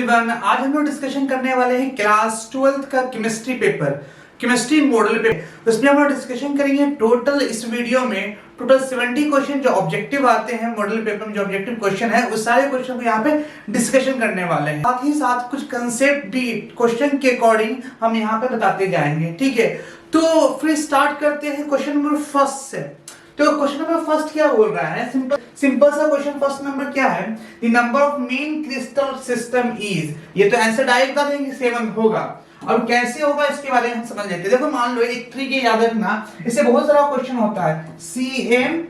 Everyone, आज हम लोग डिस्कशन करने वाले हैं क्लास 12th का chemistry paper, chemistry model paper. उसमें हम लोग डिस्कशन करेंगे टोटल इस वीडियो में टोटल 70 क्वेश्चन जो ऑब्जेक्टिव आते हैं मॉडल पेपर में, जो ऑब्जेक्टिव क्वेश्चन है उस सारे क्वेश्चन को यहाँ पे डिस्कशन करने वाले हैं। साथ ही साथ कुछ कंसेप्ट भी क्वेश्चन के अकॉर्डिंग हम यहाँ पे बताते जाएंगे, ठीक है। तो फिर स्टार्ट करते हैं क्वेश्चन नंबर फर्स्ट से। तो क्वेश्चन नंबर फर्स्ट क्या बोल रहा है? सिंपल सा क्वेश्चन फर्स्ट नंबर क्या है? The number of main crystal system is, ये तो आंसर डायरेक्ट बता देंगे 7 होगा। अब कैसे होगा इसके बारे में हम समझ लेते हैं। देखो मान लो एक ट्री के याद रखना, इससे बहुत सारा क्वेश्चन होता है CMTTORH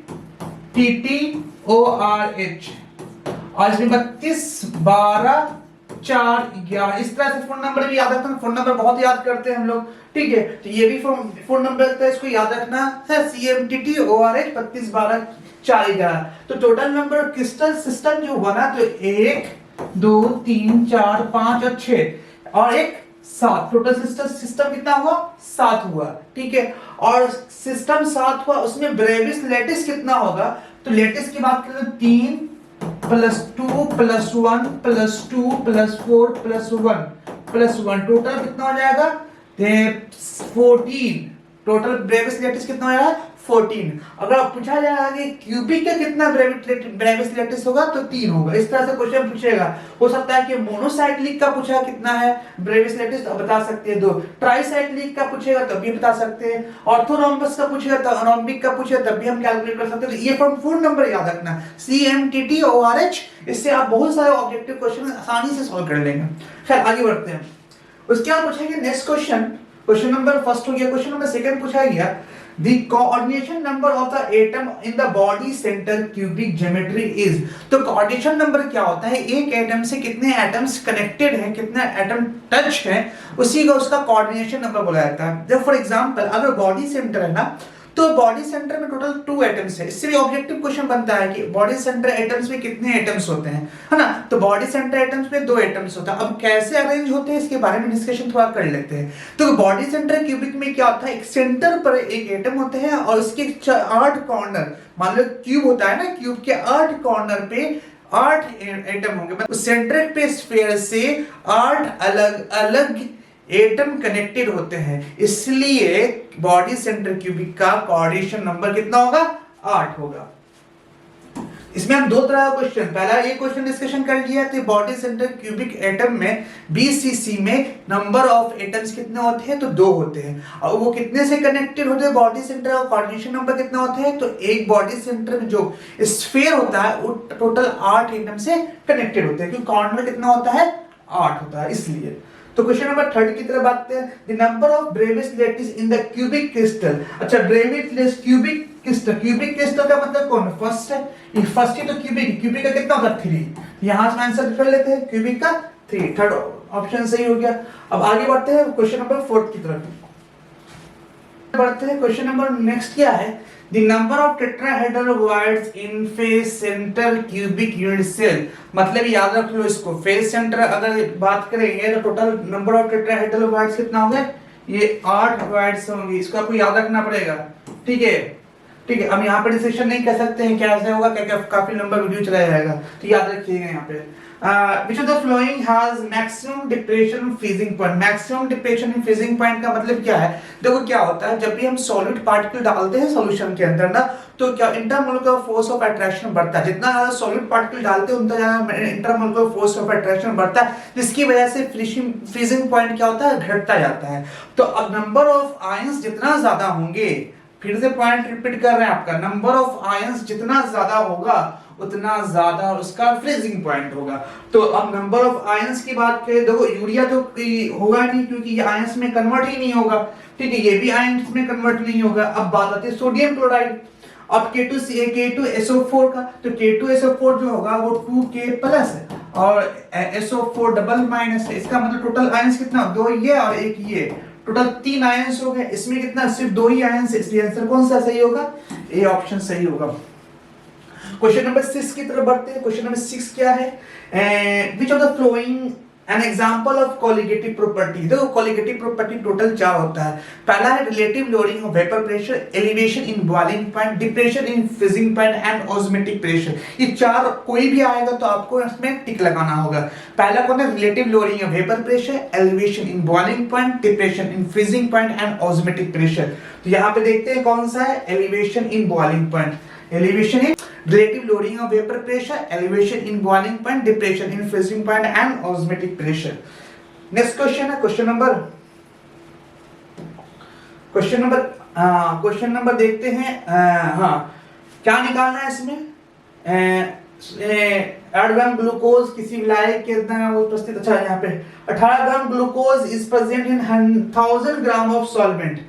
और इसमें 32 12 4 11 इस तरह से फोन नंबर भी याद रखना। फोन नंबर बहुत याद करते हैं हम लोग, ठीक है। तो ये भी फोन नंबर है, इसको याद रखना है CMTTORH 32 12 4 11। तो टोटल नंबर क्रिस्टल सिस्टम जो हुआ ना, तो 1 2 3 4 5 और 6 और एक 7, टोटल सिस्टम कितना हुआ? 7 हुआ, ठीक है। और सिस्टम 7 हुआ, उसमें ब्रेविस लेटिस कितना होगा? तो लेटिस की बात करें तो 3 + 2 + 1 + 2 + 4 + 1 टोटल कितना हो जाएगा? 14। टोटल ब्रेविस लेटिस कितना हो जाएगा? 14। अगर पूछा जाएगा कि क्यूबिक का कितना ब्रेविस लेटिस होगा, तो 3 होगा। इस तरह से क्वेश्चन पूछेगा। हो सकता है कि मोनोसाइक्लिक का पूछा कितना है ब्रेविस लेटिस, तो बता सकते हैं 2। ट्राइसाइक्लिक का पूछेगा तब भी बता सकते हैं। ऑर्थोरोम्बस का पूछेगा तो रोम्बिक का पूछेगा तब भी हम कैलकुलेट कर सकते हैं। तो ये फोन नंबर याद रखना CMTTORH, इससे आप बहुत सारे ऑब्जेक्टिव क्वेश्चन आसानी से सॉल्व कर लेंगे। खैर आगे बढ़ते हैं। उसके बाद पूछेंगे नेक्स्ट क्वेश्चन नंबर फर्स्ट हो गया। क्वेश्चन नंबर सेकंड पूछा गया The coordination number of the atom in the body center cubic geometry is। तो coordination number क्या होता है? एक एटम से कितने एटम्स कनेक्टेड हैं, कितने एटम टच हैं, उसी को उसका कोऑर्डिनेशन नंबर बोला जाता है। जब फॉर एग्जांपल अगर बॉडी सेंटर है ना, तो बॉडी सेंटर में टोटल 2 एटम्स है। इससे भी ऑब्जेक्टिव क्वेश्चन बनता है कि बॉडी सेंटर एटम्स में कितने एटम्स होते हैं, है ना। तो बॉडी सेंटर एटम्स में 2 एटम्स होता है। अब कैसे अरेंज होते हैं इसके बारे में डिस्कशन थोड़ा कर लेते हैं। तो बॉडी सेंटर क्यूबिक में क्या होता है? एक सेंटर पर एक एटम होते हैं और उसके 8 कॉर्नर, मान लो क्यूब होता है ना, क्यूब के 8 कॉर्नर पे 8 एटम होंगे। उस सेंटर पे स्फीयर से 8 अलग अलग एटम कनेक्टेड होते हैं, इसलिए बॉडी सेंटर क्यूबिक का कोऑर्डिनेशन नंबर कितना होगा? 8 होगा। इसमें हम 2 तरह का क्वेश्चन, पहला ये क्वेश्चन डिस्कशन कर लिया तो बॉडी सेंटर क्यूबिक एटम में BCC में नंबर ऑफ एटम्स कितने होते हैं? तो 2 होते हैं। और वो कितने से कनेक्टेड होते हैं बॉडी सेंटर का कोऑर्डिनेशन नंबर कितना होता है? तो एक बॉडी सेंटर में जो स्फीयर होता है वो टोटल 8 एटम से कनेक्टेड होते हैं, क्योंकि कॉर्नर कितना होता है? 8 होता है, इसलिए। तो क्वेश्चन नंबर 3 की तरफ बात करते हैं। The number of Bravais lattice in the cubic crystal. अच्छा, ब्रेविस क्यूबिक क्रिस्टल का मतलब कौन? फर्स्ट है, ये फर्स्ट ही तो क्यूबिक का कितना होता है? 3। यहां से आंसर कर लेते हैं, क्यूबिक का 3, थर्ड ऑप्शन सही हो गया। अब आगे बढ़ते हैं क्वेश्चन नंबर 4 की तरफ बढ़ते हैं। क्वेश्चन नंबर नेक्स्ट क्या है? The number of tetrahedral voids in face center cubic unit cell। मतलब याद रख लो इसको, फेस सेंटर अगर बात करेंगे तो total number of tetrahedral voids कितना होंगे? ये 8 वॉइड्स होंगे। इसको आपको याद रखना पड़ेगा, ठीक है। ठीक है, अब यहाँ पे डिस्कशन नहीं कर सकते हैं कैसे होगा, क्या काफी लंबा वीडियो चला जाएगा, तो याद रखिएगा यहाँ पे। Which of the following has maximum depression freezing point? Maximum depression in freezing point का मतलब क्या है? देखो क्या होता है, जब भी हम सॉलिड पार्टिकल डालते हैं सॉल्यूशन के अंदर ना, तो क्या इंटरमोलिकुलर फोर्स ऑफ अट्रैक्शन बढ़ता है। जितना ज्यादा सॉलिड पार्टिकल डालते हैं उतना ज्यादा इंटरमोलिकुलर फोर्स ऑफ अट्रैक्शन बढ़ता है, जिसकी वजह से फ्रीजिंग पॉइंट क्या होता है? घटता जाता है। तो अब नंबर ऑफ आयंस जितना ज्यादा होंगे, फिर से पॉइंट रिपीट कर रहे हैं आपका, नंबर ऑफ आयंस जितना ज्यादा होगा उतना ज्यादा उसका फ्रीजिंग पॉइंट होगा। तो अब नंबर ऑफ आयंस की बात करें, देखो यूरिया तो होगा नहीं क्योंकि ये आयंस में कन्वर्ट ही नहीं होगा, ठीक है। ये भी आयंस में कन्वर्ट नहीं होगा। अब बात आती है सोडियम क्लोराइड। अब K2SO4 का, तो K2SO4 जो होगा वो 2K प्लस है और SO4 डबल माइनस है। इसका मतलब टोटल आयंस कितना? 2 ये और 1 ये, टोटल 3 आयंस हो गए। इसमें कितना? सिर्फ 2 ही आयंस है, इसलिए आंसर कौन सा सही होगा? ए ऑप्शन सही होगा। क्वेश्चन नंबर 6 की तरफ बढ़ते हैं। क्वेश्चन नंबर 6 क्या है? Which of the flowing an example of colligative property. देखो कोलिगेटिव प्रॉपर्टी टोटल 4 होता है। पहला है relative loading of vapour pressure, elevation in boiling point, depression in freezing point and osmotic pressure. ये 4 कोई भी आएगा तो आपको इसमें टिक लगाना होगा। पहला कौन है? Relative loading of vapour pressure, elevation in boiling point, depression in freezing point and osmotic pressure. तो यहाँ पे देखते हैं कौन सा है, elevation in boiling point. Elevation in relative loading of vapor pressure, elevation in boiling point, depression in freezing point and osmotic pressure. Next question है question number देखते हैं। हाँ, क्या निकालना है इसमें? 8 ग्राम ग्लूकोज किसी विलायक के अंदर वो उपस्थित, अच्छा यहाँ पे 18 gram glucose is present in 1000 gram of solvent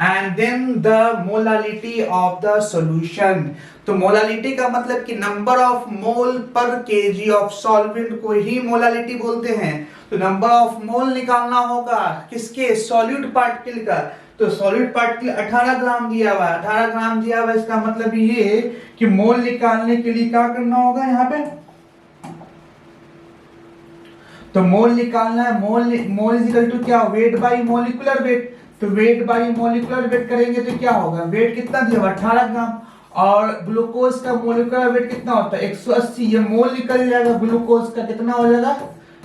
and then the molality of the solution। तो मोलालिटी का मतलब कि नंबर ऑफ मोल पर केजी ऑफ सॉल्वेंट को ही मोलालिटी बोलते हैं। तो नंबर ऑफ मोल निकालना होगा किसके? सॉल्यूट पार्टिकल का। तो सॉल्यूट पार्टिकल 18 ग्राम दिया हुआ है, 18 ग्राम दिया हुआ है, इसका मतलब ये कि मोल निकालने के लिए क्या करना होगा यहाँ पे? तो मोल निकालना है, मोल इज इक्वल टू क्या? Weight by molecular weight. तो वेट बाई मोलिकुलर वेट करेंगे तो क्या होगा? वेट कितना दिया हुआ? 18 ग्राम। और ग्लूकोज का मोलिकुलर वेट कितना होता है? 180। ये मोल निकल जाएगा, ग्लूकोज का कितना हो जाएगा?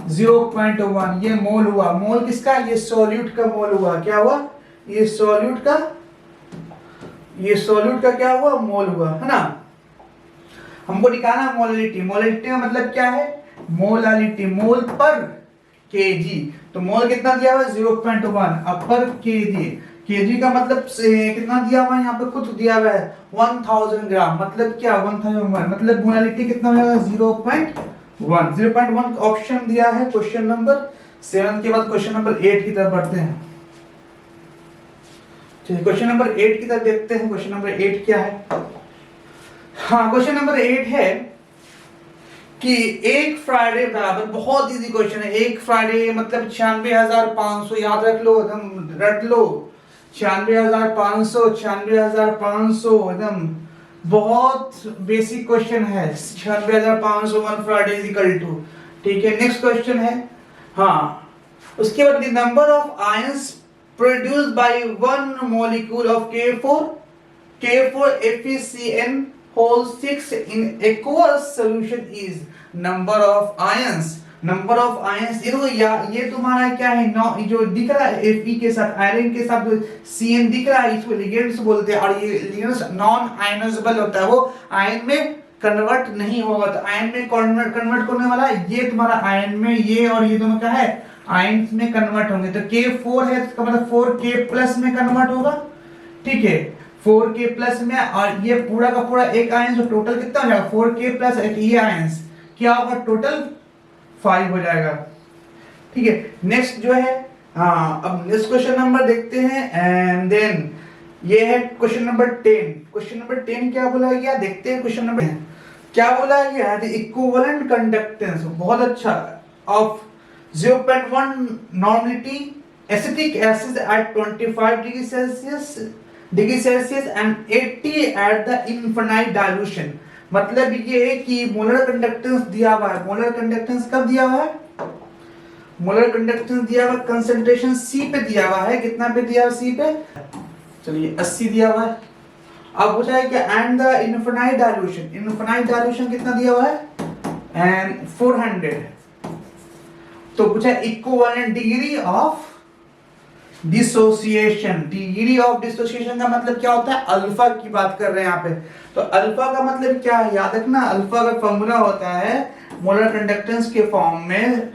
0.1। ये मोल हुआ। मोल किसका? ये सॉल्यूट का मोल हुआ। क्या हुआ? ये सॉल्यूट का क्या हुआ? मोल हुआ, है ना। हमको निकालना मोलालिटी। मोलालिटी का मतलब क्या है? मोलालिटी, मोल पर केजी। तो मोल कितना दिया हुआ है? 0.1। अब पर केजी, केजी का मतलब कितना दिया हुआ है? यहाँ पे कुछ दिया हुआ है 1000 ग्राम। मतलब क्या? 1001 मतलब मोलालिटी कितना हो जाएगा? 0.1। 0.1 ऑप्शन दिया है क्वेश्चन नंबर 7 के बाद क्वेश्चन नंबर 8 की तरफ बढ़ते हैं। चलिए क्वेश्चन नंबर 8 की तरफ देखते हैं। क्वेश्चन नंबर 8 क्या है? हाँ, क्वेश्चन नंबर 8 है कि एक फ्राइडे बराबर, बहुत इजी क्वेश्चन है। एक फ्राइडे मतलब 96,500, याद रख लो, एकदम रट लो। 96,500 एकदम बहुत बेसिक क्वेश्चन है। 96,500 one Faraday is equal to, ठीक है। नेक्स्ट क्वेश्चन है, हाँ, उसके बाद the number of ions produced by one molecule of K4 FeCN whole 6 in aqueous solution is number of ions। Number of ions ये तुम्हारा क्या है? जो दिख रहा है Fe के साथ, आयरन के साथ जो Cn दिख रहा है, इसको लिगेंड्स बोलते हैं। और ये लिगेंड्स नॉन आयनाइजेबल होता है, वो आयन में कन्वर्ट नहीं होगा। तो आयन में कन्वर्ट करने वाला ये तुम्हारा आयन में, ये और ये दोनों क्या है? आयन में कन्वर्ट होंगे। तो K4 है, इसका मतलब 4K प्लस में कन्वर्ट होगा, ठीक है। 4K प्लस में, और ये पूरा का पूरा एक आयन, जो टोटल कितना हो जाएगा? 4K प्लस एक ये आयंस क्या होगा? टोटल 5 हो जाएगा, ठीक है। नेक्स्ट जो है, हाँ, अब नेक्स्ट क्वेश्चन नंबर देखते हैं। एंड देन ये है क्वेश्चन नंबर 10। क्वेश्चन नंबर 10 क्या बोला गया? देखते हैं क्वेश्चन नंबर क्या बोला गया। द इक्विवेलेंट कंडक्टेंस, बहुत अच्छा, of 0.1 normality acetic acid at 25 degree Celsius and 80 at the infinite dilution. मतलब ये है कि मोलर कंडक्टेंस दिया हुआ है। मोलर कंडक्टेंस कब दिया हुआ है? मोलर कंडक्टेंस दिया हुआ कंसंट्रेशन C पे दिया हुआ है। कितना पे दिया हुआ? C पे, चलिए 80 दिया हुआ है। अब पूछा है कि and the infinite dilution, infinite dilution कितना दिया हुआ है? एंड 400। तो पूछा equivalent degree of dissociation. Degree of dissociation का मतलब क्या होता है? अल्फा की बात कर रहे हैं यहाँ पे। तो अल्फा का मतलब क्या है? याद रखना, अल्फा का फॉर्मूला होता है मोलर कंडक्टेंस के फॉर्म में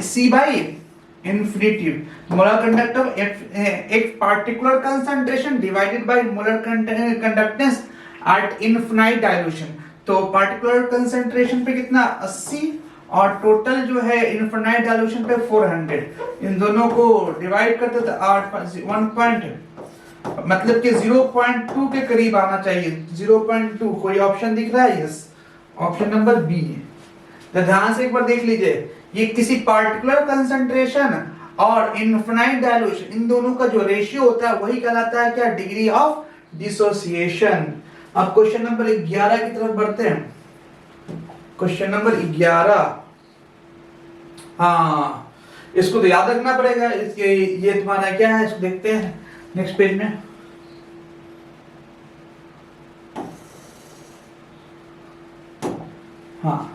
C by infinity. Molar conductor एक particular concentration divided by molar conductance at infinite dilution. तो पार्टिकुलर कंसंट्रेशन पे कितना? 80, और टोटल जो है इनफिनाइट डाइल्यूशन पे 400। इन दोनों को डिवाइड करते तो 1 मतलब कि 0.2 के करीब आना चाहिए। 0.2 कोई ऑप्शन दिख रहा है? Yes, option number B. तो ध्यान से एक बार देख लीजिए, ये किसी पार्टिकुलर कंसंट्रेशन और इनफिनाइट डाइल्यूशन, इन दोनों का जो रेशियो होता है वही कहलाता है क्या? Degree of dissociation. अब क्वेश्चन नंबर 11 की तरफ बढ़ते हैं। क्वेश्चन नंबर 11, हाँ, इसको तो याद रखना पड़ेगा। इसके ये तुम्हारा क्या है, इसको देखते हैं नेक्स्ट पेज में। हाँ,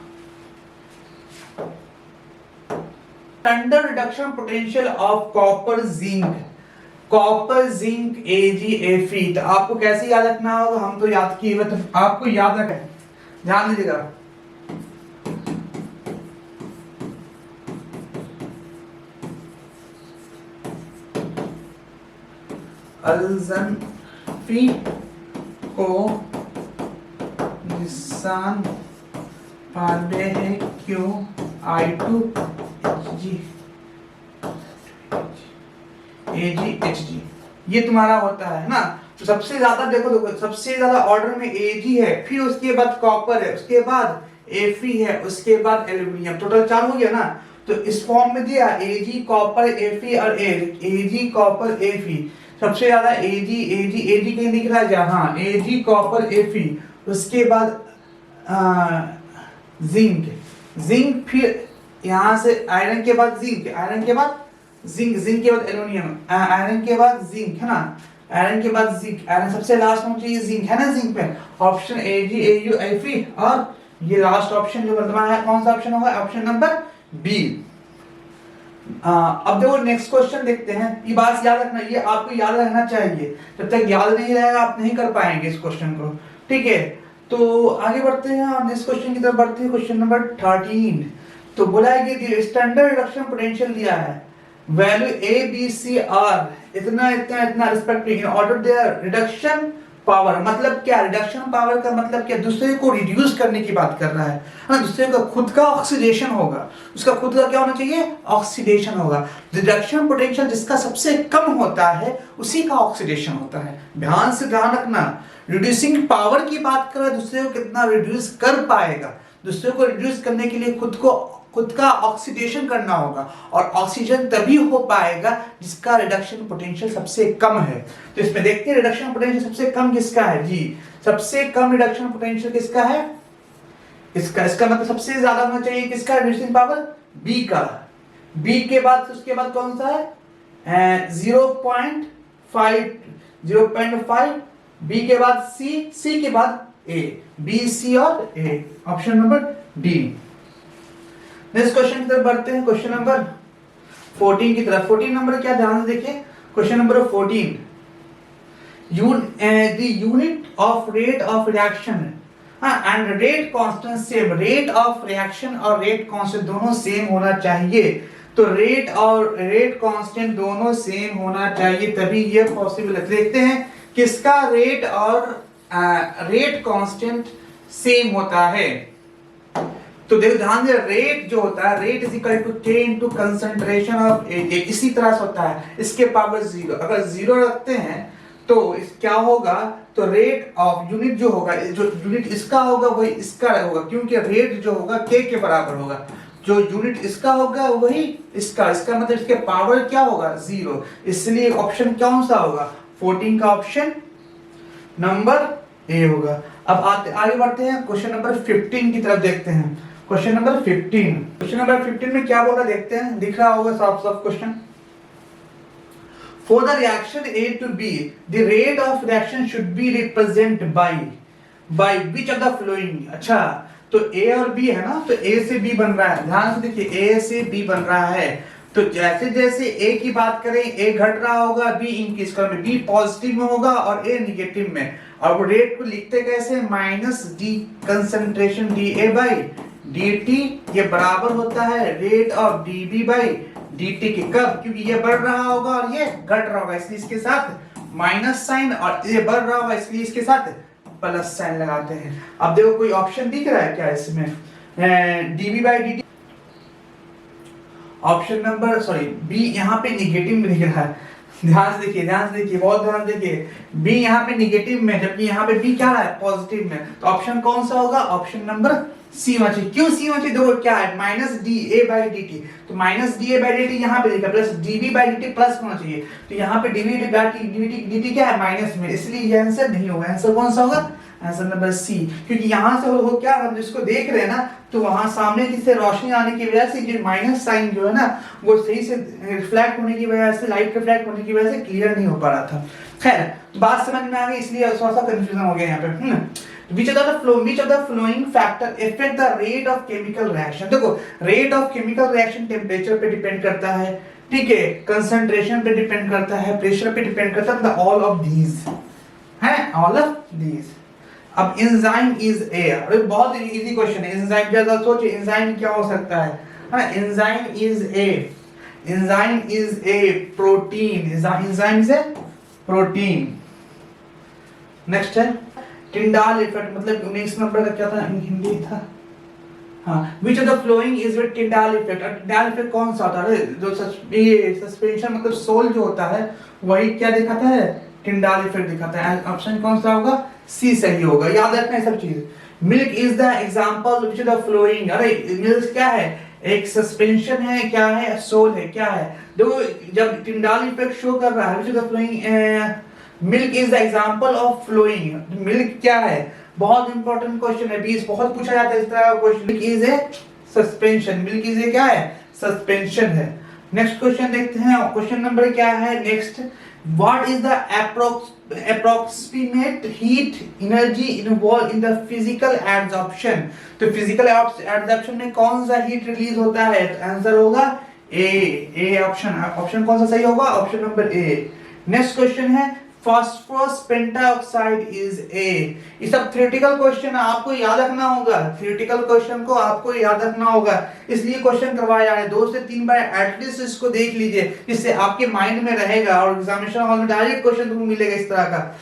standard reduction potential of copper zinc, copper zinc AgFe। तो आपको कैसे याद रखना होगा, हम तो याद किए हुए, तो आपको याद रखें, ध्यान दीजिएगा। अल्ज़नफ़ी को निशान पाले है QI2HG AgHG, ये तुम्हारा होता है ना। तो सबसे ज्यादा देखो सबसे ज्यादा ऑर्डर में Ag है, फिर उसके बाद कॉपर है, उसके बाद Fe है, उसके बाद एल्यूमिनियम, टोटल 4 हो गया ना। तो इस फॉर्म में दिया Ag कॉपर Fe और Ag कॉपर Fe, सबसे ज्यादा Ag कहीं दिख रहा है जहां Ag कॉपर Fe, उसके बाद जिंक, फिर यहां से आयरन के बाद जिंक, आयरन के बाद जिंक के बाद एल्यूमिनियम, आयरन के बाद जिंक है ना, आयरन के बाद जिंक, आयरन सबसे लास्ट में चाहिए जिंक है ना, जिंक पे ऑप्शन AgAuFe, और ये लास्ट ऑप्शन जो वर्तमान है कौन सा ऑप्शन होगा, ऑप्शन नंबर बी। अब देखो नेक्स्ट क्वेश्चन देखते हैं। ये बात याद रखना, ये आपको याद रहना चाहिए, जब तक याद नहीं रहेगा आप नहीं कर पाएंगे इस क्वेश्चन को, ठीक है। तो आगे बढ़ते हैं और नेक्स्ट क्वेश्चन की तरफ बढ़ते हैं, क्वेश्चन नंबर 13। तो बोला है कि स्टैंडर्ड रिडक्शन पोटेंशियल दिया है, वैल्यू ABCR इतना respective in order their reduction power, मतलब क्या, रिडक्शन पावर का मतलब क्या, दूसरे को रिड्यूस करने की बात कर रहा है ना, दूसरे का खुद का ऑक्सीडेशन होगा, उसका खुद का क्या होना चाहिए, ऑक्सीडेशन होगा। रिडक्शन पोटेंशियल जिसका सबसे कम होता है उसी का ऑक्सीडेशन होता है, ध्यान से ध्यान रखना। रिड्यूसिंग पावर की बात कर रहा है, दूसरे को कितना रिड्यूस कर पाएगा, दूसरे को रिड्यूस करने के लिए खुद का ऑक्सीडेशन करना होगा, और ऑक्सीजन तभी हो पाएगा जिसका रिडक्शन पोटेंशियल सबसे कम है। तो इसमें देखते हैं रिडक्शन पोटेंशियल सबसे कम किसका है जी, सबसे कम रिडक्शन पोटेंशियल किसका है, इसका मतलब सबसे ज्यादा होना चाहिए किसका, रिड्यूसिंग पावर बी का, बी के बाद उसके बाद कौन सा है 0.5, बी के बाद सी के बाद ए, बी सी और A, option number D. Next question की तरफ बढ़ते हैं, क्वेश्चन नंबर 14 की तरफ। 14 नंबर क्या, ध्यान से देखिए question number 14, the unit of rate of reaction and rate constant same, rate of reaction और रेट कांस्टेंट दोनों सेम होना चाहिए। तो रेट और रेट कांस्टेंट दोनों सेम होना चाहिए तभी ये पॉसिबल है। देखते हैं किसका रेट और रेट कांस्टेंट सेम होता है। तो देखो ध्यान दे, रेट जो होता है, rate is equal to K into concentration of A, इसी तरह से होता है, इसके पावर 0, अगर 0 रखते हैं तो क्या होगा, तो रेट ऑफ यूनिट जो होगा, जो यूनिट इसका होगा वही इसका होगा, क्योंकि रेट जो होगा K के बराबर होगा, जो यूनिट इसका होगा वही इसका मतलब इसके पावर क्या होगा 0, इसलिए ऑप्शन कौन सा होगा, 14 का ऑप्शन नंबर ए होगा। अब आगे बढ़ते हैं, क्वेश्चन नंबर 15 की तरफ देखते हैं। क्वेश्चन नंबर 15 में क्या बोला देखते हैं, दिख रहा होगा साफ साफ question. For the reaction A to B, the rate of reaction should be represented by which of the following। अच्छा, तो A और B है ना, तो A से B बन रहा है, ध्यान से देखिए A से B बन रहा है। तो जैसे जैसे A की बात करें, A घट रहा होगा, B इंक्रीज कर, B पॉजिटिव में होगा और A निगेटिव में। और वो रेट को लिखते कैसे, minus D concentration dA by dt, ये बराबर होता है rate of dB by dt के। कब, क्योंकि ये बढ़ रहा होगा और ये घट रहा होगा, इसलिए इसके साथ माइनस साइन, और ये बढ़ रहा होगा इसलिए इसके साथ प्लस साइन लगाते हैं। अब देखो कोई ऑप्शन दिख रहा है क्या इसमें, dB by dt, option number B यहाँ पे निगेटिव में दिख रहा है, ध्यान से देखिए बहुत ध्यान से देखिए, बी यहाँ पे निगेटिव में, जबकि यहाँ पे बी क्या है पॉजिटिव में। तो ऑप्शन कौन सा होगा, ऑप्शन नंबर सी होना चाहिए। क्यों सी होना चाहिए, देखो क्या है, minus D A by D T, तो minus D A by D T यहाँ पे लिखा, plus D B by D T plus होना चाहिए। तो यहाँ पे D B by D T क्या है, माइनस में, इसलिए ये आंसर नहीं होगा। आंसर कौन सा होगा, आंसर नंबर सी, क्योंकि यहाँ से वो क्या हम जिसको देख रहे हैं ना, तो वहां सामने किसी रोशनी आने की वजह से ये माइनस साइन जो है ना वो सही से रिफ्लेक्ट होने की वजह से, लाइट रिफ्लेक्ट होने की वजह से क्लियर नहीं हो पा रहा था। खैर बात समझ में आ गई, इसलिए थोड़ा सा कंफ्यूजन हो गया यहाँ पे। Which of the flowing factor affect the rate of chemical reaction? देखो rate of chemical reaction temperature पे डिपेंड करता है, ठीक है, कंसंट्रेशन पे डिपेंड करता है, प्रेशर पे डिपेंड करता है, ऑल ऑफ दीज है, ऑल ऑफ दीज। अब एंजाइम इज ए, अरे बहुत इजी क्वेश्चन है। एंजाइम जरा सोचिए एंजाइम क्या हो सकता है। Enzyme is a, enzyme is a protein, enzyme is a protein. Next है टिंडाल इफेक्ट, मतलब 19 नंबर का क्या था हिंदी था, हाँ, which of the following is with Tyndall effect. Tyndall effect कौन सा होता है, जो सस्पेंशन मतलब सोल जो होता है वही क्या दिखाता है, टिंडाल इफेक्ट दिखाता है। ऑप्शन कौन सा होगा, सी सही होगा, याद रखना है सब चीज। Milk is the example which of the following, अरे मिल्क क्या है, एक सस्पेंशन है, क्या है, सोल है, क्या है। देखो जब टिंडाल इफेक्ट शो कर रहा है which of the following, milk is the example of following, milk क्या है, बहुत इंपॉर्टेंट क्वेश्चन है, 20 बहुत पूछा जाता है इस तरह का question. Milk is a suspension, milk is a क्या है, सस्पेंशन है। नेक्स्ट क्वेश्चन देखते हैं, क्वेश्चन नंबर क्या है next, what is the approximate heat energy involve in the physical absorption. तो फिजिकल एब्जॉर्प्शन में कौन सा हीट रिलीज होता है, तो आंसर होगा ए ऑप्शन। ऑप्शन कौन सा सही होगा, option number A. Next question है फास्फोरस पेंटाऑक्साइड इज ए। ये सब थ्योरेटिकल क्वेश्चन है, आपको याद रखना होगा, थ्योरेटिकल क्वेश्चन को आपको याद रखना होगा, इसलिए क्वेश्चन करवाया जा रहा है। 2 से 3 बार एटलीस्ट इसको देख लीजिए, जिससे आपके माइंड में रहेगा और एग्जामिनेशन हॉल में डायरेक्ट क्वेश्चन तुमको मिलेगा इस तरह का।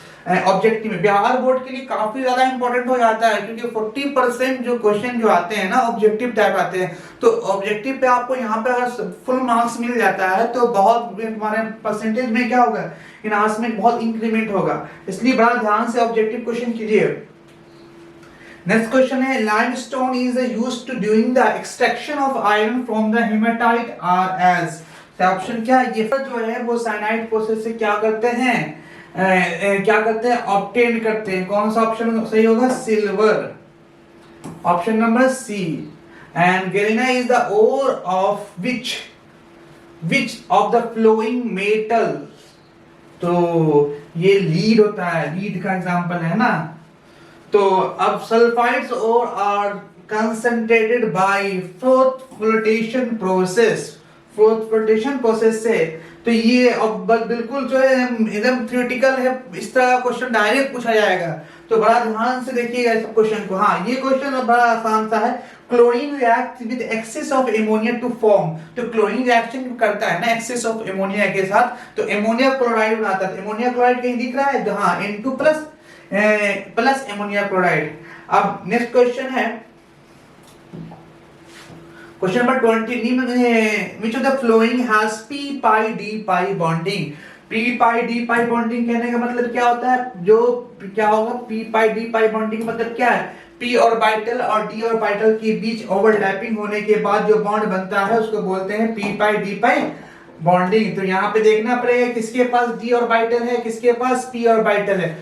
ऑब्जेक्टिव में बिहार बोर्ड के लिए काफी ज्यादा इंपॉर्टेंट हो जाता है, क्योंकि 40% जो क्वेश्चन जो आते हैं ना ऑब्जेक्टिव टाइप आते हैं, तो ऑब्जेक्टिव पे आपको यहाँ पे अगर फुल मार्क्स मिल जाता है तो बहुत हमारे परसेंटेज में क्या होगा, इनहांसमेंट बहुत इंक्रीमेंट होगा, इसलिए बड़ा ध्यान से ऑब्जेक्टिव क्वेश्चन कीजिए। नेक्स्ट क्वेश्चन है limestone is used to doing the extraction of iron from the hematite ore as. तो ऑप्शन क्या है, ये जो है वो साइनाइड प्रोसेस से क्या करते हैं, क्या करते हैं, ऑब्टेन करते हैं। कौन सा ऑप्शन सही होगा, silver, option number C. And galena is the ore of which of the following metal. तो ये लीड होता है, लीड का एग्जांपल है ना। तो अब sulphides ore are concentrated by froth flotation process, froth flotation process से। तो ये अब बिल्कुल जो है एकदम थ्योरेटिकल है, इस तरह का क्वेश्चन डायरेक्ट पूछा जाएगा, तो बड़ा ध्यान से देखिएगा इस क्वेश्चन को। हाँ ये क्वेश्चन बड़ा आसान सा है। Chlorine react with excess of ammonia to form. तो क्लोरीन रिएक्शन करता है ना एक्सेस ऑफ एमोनिया के साथ, तो एमोनिया क्लोराइड बनाता है। एमोनिया क्लोराइड कहीं दिख रहा है, तो हाँ N2 प्लस एमोनिया क्लोराइड। अब नेक्स्ट क्वेश्चन है question number 20, which of the following has p pi d pi bonding। p pi d pi bonding कहने का मतलब क्या होता है, जो क्या होगा p pi d pi bonding का मतलब क्या है, p ऑर्बिटल और d ऑर्बिटल के बीच ओवरलैपिंग होने के बाद जो बॉन्ड बनता है उसको बोलते हैं p pi d pi bonding. तो यहाँ पे देखना पड़ेगा किसके पास d ऑर्बिटल है, किसके पास p ऑर्बिटल है।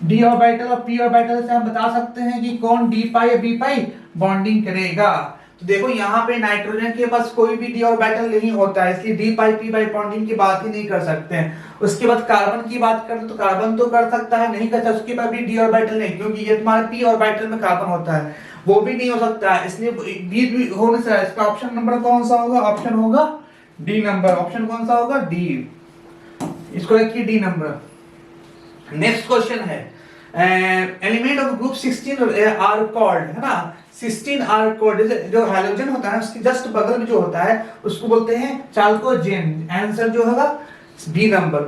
d ऑर्बिटल और p ऑर्बिटल से हम बता सकते हैं कि कौन d pi या b pi बॉन्डिंग करेगा। तो देखो यहाँ पे नाइट्रोजन के पास कोई भी डी ऑर्बिटल नहीं होता है, इसलिए D pi P by bonding की बात ही नहीं कर सकते हैं। उसके बाद कार्बन की बात करें तो कार्बन तो कर सकता है, नहीं कर सकता, उसके पास भी डी ऑर्बिटल नहीं, क्योंकि ये तुम्हारे पी ऑर्बिटल में कार्बन होता है, वो भी नहीं हो सकता है, इसलिए बी भी हो नहीं सकता। इसका ऑप्शन नंबर कौन सा होगा, ऑप्शन होगा डी नंबर। ऑप्शन कौन सा होगा, डी, इसको रखिए डी नंबर। नेक्स्ट क्वेश्चन है element of group 16 are called, है ना, 16 आर कॉल्ड। जो हैलोजन होता है उसके जस्ट बगल में जो होता है उसको बोलते हैं चाल्कोजेन। आंसर जो होगा B number.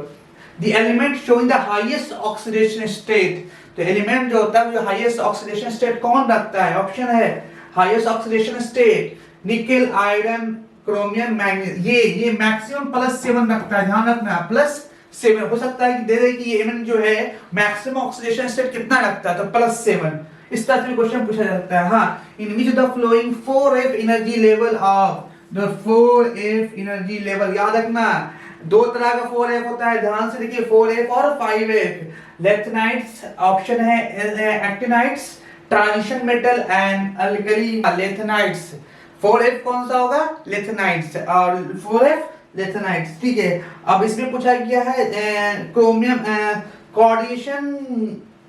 The element showing the highest oxidation state. तो एलिमेंट जो होता है जो हाईएस्ट ऑक्सीडेशन स्टेट कौन रखता है, ऑप्शन है highest oxidation state nickel, iron, chromium, manganese. ये मैक्सिमम +7 रखता है, ध्यान रखना +7। हो सकता है कि दे दे कि ये एलिमेंट जो है मैक्सिमम ऑक्सीडेशन स्टेट कितना रखता है, तो +7। इस तरह से क्वेश्चन पूछा जाता है। हाँ, in which the following 4f energy level of the 4f energy level, याद रखना दो तरह का 4F होता है, ध्यान से देखिए 4F और 5F। लेथनाइट्स ऑप्शन है, actinides, transition metal and alkali lanthanides. 4F कौन सा होगा? लेथनाइट्स, और 4F लेथनाइट्स, ठीक है। अब इसमें पूछा गया है chromium coordination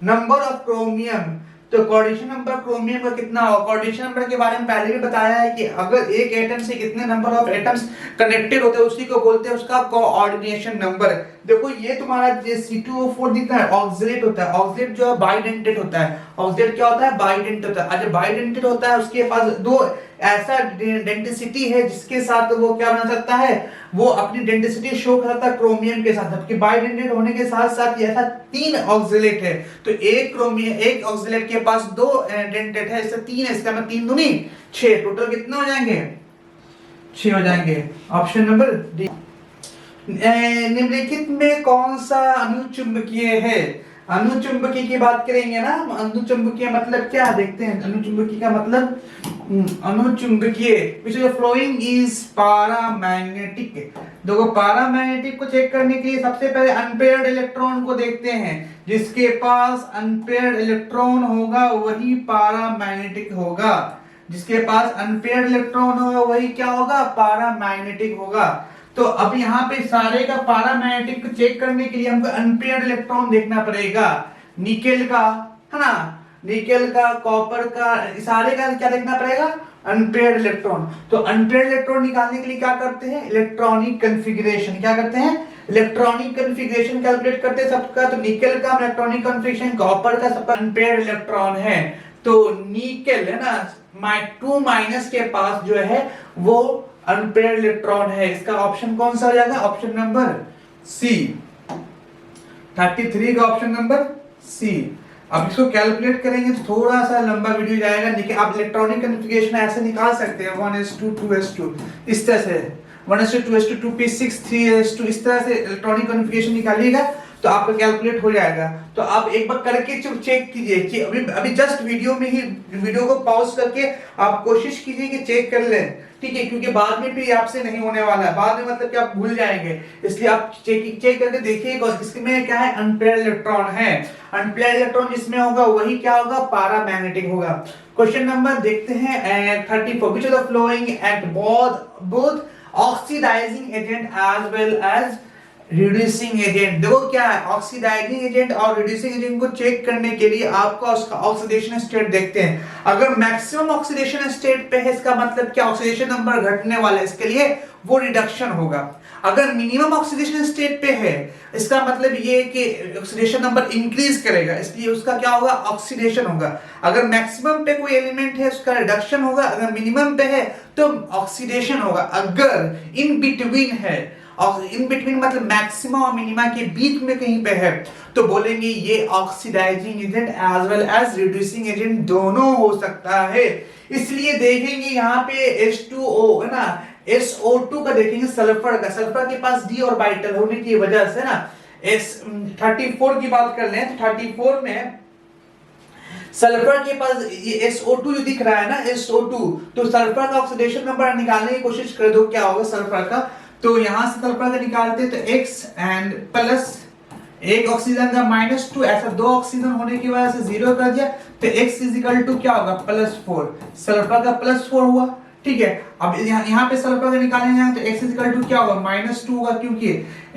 number of chromium, तो कोऑर्डिनेशन नंबर क्रोमियम का कितना होगा? कोऑर्डिनेशन नंबर के बारे में पहले भी बताया है कि अगर एक एटम से कितने नंबर ऑफ एटम्स कनेक्टेड होते हैं उसी को बोलते हैं उसका कोऑर्डिनेशन नंबर। देखो ये तुम्हारा C2O4 दिखता है, ऑक्सिलेट होता है। ऑक्सिलेट जो है बाइडेंटेड होता है। ऑक्सिलेट क्या होता है? बाइडेंटेड होता है। अच्छा, बाइडेंटेड होता है, उसके पास दो ऐसा डेंसिटी है जिसके साथ वो क्या बना सकता है, वो अपनी डेंसिटी शो कर सकता है क्रोमियम के साथ। जबकि बाइडेंटेड होने के साथ साथ ऐसा 3 ऑक्सिलेट है, तो एक क्रोमियम एक ऑक्सिलेट के पास 2 डेंटेड है, इससे 3 है, इसका मतलब 3 दूनी 6, टोटल कितने हो जाएंगे? 6 हो जाएंगे। Option number D. निम्नलिखित में कौन सा अनुचुंबकीय है? अनुचुंबकीय की बात करेंगे ना, अनुचुंबकीय मतलब क्या देखते हैं। अनुचुंबकीय का मतलब अनुचुंबकीय विच इज फ्लोइंग इज पारामैग्नेटिक। देखो पारामैग्नेटिक को चेक करने के लिए सबसे पहले अनपेयर्ड इलेक्ट्रॉन को देखते हैं। जिसके पास अनपेयर्ड इलेक्ट्रॉन होगा वही पारामैग्नेटिक होगा। जिसके पास अनपेयर्ड इलेक्ट्रॉन होगा वही क्या होगा? पारामैग्नेटिक होगा। तो अब यहाँ पे सारे का पारामैग्नेटिक को चेक करने के लिए हमको अनपेयर्ड इलेक्ट्रॉन देखना पड़ेगा। निकेल का, है ना, निकेल का, कॉपर का, सारे का क्या देखना पड़ेगा? Unpaired electron. तो अनपेयर्ड इलेक्ट्रॉन निकालने के लिए क्या करते हैं? Electronic configuration. क्या करते हैं? इलेक्ट्रॉनिक कन्फिगरेशन कैलकुलेट करते हैं सबका। तो निकेल का इलेक्ट्रॉनिक कन्फिगरेशन, कॉपर का सबका अनपेयर्ड इलेक्ट्रॉन है। तो निकेल है ना, 2 माइनस के पास जो है वो अनपेयर्ड इलेक्ट्रॉन है। इसका ऑप्शन कौन सा हो जाएगा? ऑप्शन नंबर सी। 33 का ऑप्शन नंबर सी। अब इसको कैलकुलेट करेंगे तो थोड़ा सा लंबा वीडियो जाएगा, लेकिन आप इलेक्ट्रॉनिक कन्फिगरेशन ऐसे निकाल सकते हैं 1s2 2s2 इस तरह से, 1s2 2s2 2p6 3s2 इस तरह से इलेक्ट्रॉनिक कन्फिगरेशन निकालिएगा तो आपका कैलकुलेट हो जाएगा। तो आप एक बार करके चेक कीजिए कि अभी जस्ट वीडियो में ही वीडियो को पॉज करके आप कोशिश कीजिए कि चेक कर लें, ठीक है, क्योंकि बाद में भी आपसे नहीं होने वाला है। बाद में मतलब कि आप भूल जाएंगे, इसलिए आप चेक करके देखिए। इसमें क्या है? अनपेयर्ड इलेक्ट्रॉन है। अनपेयर्ड इलेक्ट्रॉन जिसमें होगा वही क्या होगा? पारामैग्नेटिक होगा। क्वेश्चन नंबर देखते हैं 34। Which of the following act both oxidising agent as well as reducing agent. देखो क्या है, ऑक्सीडाइजिंग एजेंट और रिड्यूसिंग एजेंट को चेक करने के लिए आपका उसका ऑक्सीडेशन स्टेट देखते हैं। अगर मैक्सिमम ऑक्सीडेशन स्टेट पे है इसका मतलब क्या? ऑक्सीडेशन नंबर घटने वाला है, इसके लिए वो रिडक्शन होगा। अगर मिनिमम ऑक्सीडेशन स्टेट पे है इसका मतलब ये कि ऑक्सीडेशन नंबर इंक्रीज करेगा, इसलिए उसका क्या होगा? ऑक्सीडेशन होगा। अगर मैक्सिमम पे कोई एलिमेंट है उसका रिडक्शन होगा, अगर मिनिमम पे है तो ऑक्सीडेशन होगा। अगर इन बिटवीन है, और इन बिटवीन मतलब मैक्सिमम और मिनिमा के बीच में कहीं पे है तो बोलेंगे ये oxidising agent as well as reducing agent दोनों हो सकता है। इसलिए देखेंगे यहाँ पे H2O है ना, SO2 का देखेंगे सल्फर का। सल्फर के पास d ऑर्बिटल होने की वजह से ना 34 की बात कर लें तो 34 में सल्फर के पास ये SO2 जो दिख रहा है ना, SO2, तो सल्फर का ऑक्सीडेशन नंबर निकालने की कोशिश कर दो क्या होगा सल्फर का। तो यहां से सल्फर का निकालते तो X एंड प्लस एक ऑक्सीजन का -2, ऐसा 2 ऑक्सीजन होने की वजह से 0 कर दिया तो X इजिकल टू क्या होगा? +4। सल्फर का +4 हुआ, ठीक है। अब यहाँ पे सल्फर का निकालेंगे तो X इजिकल टू क्या होगा? -2 होगा, क्योंकि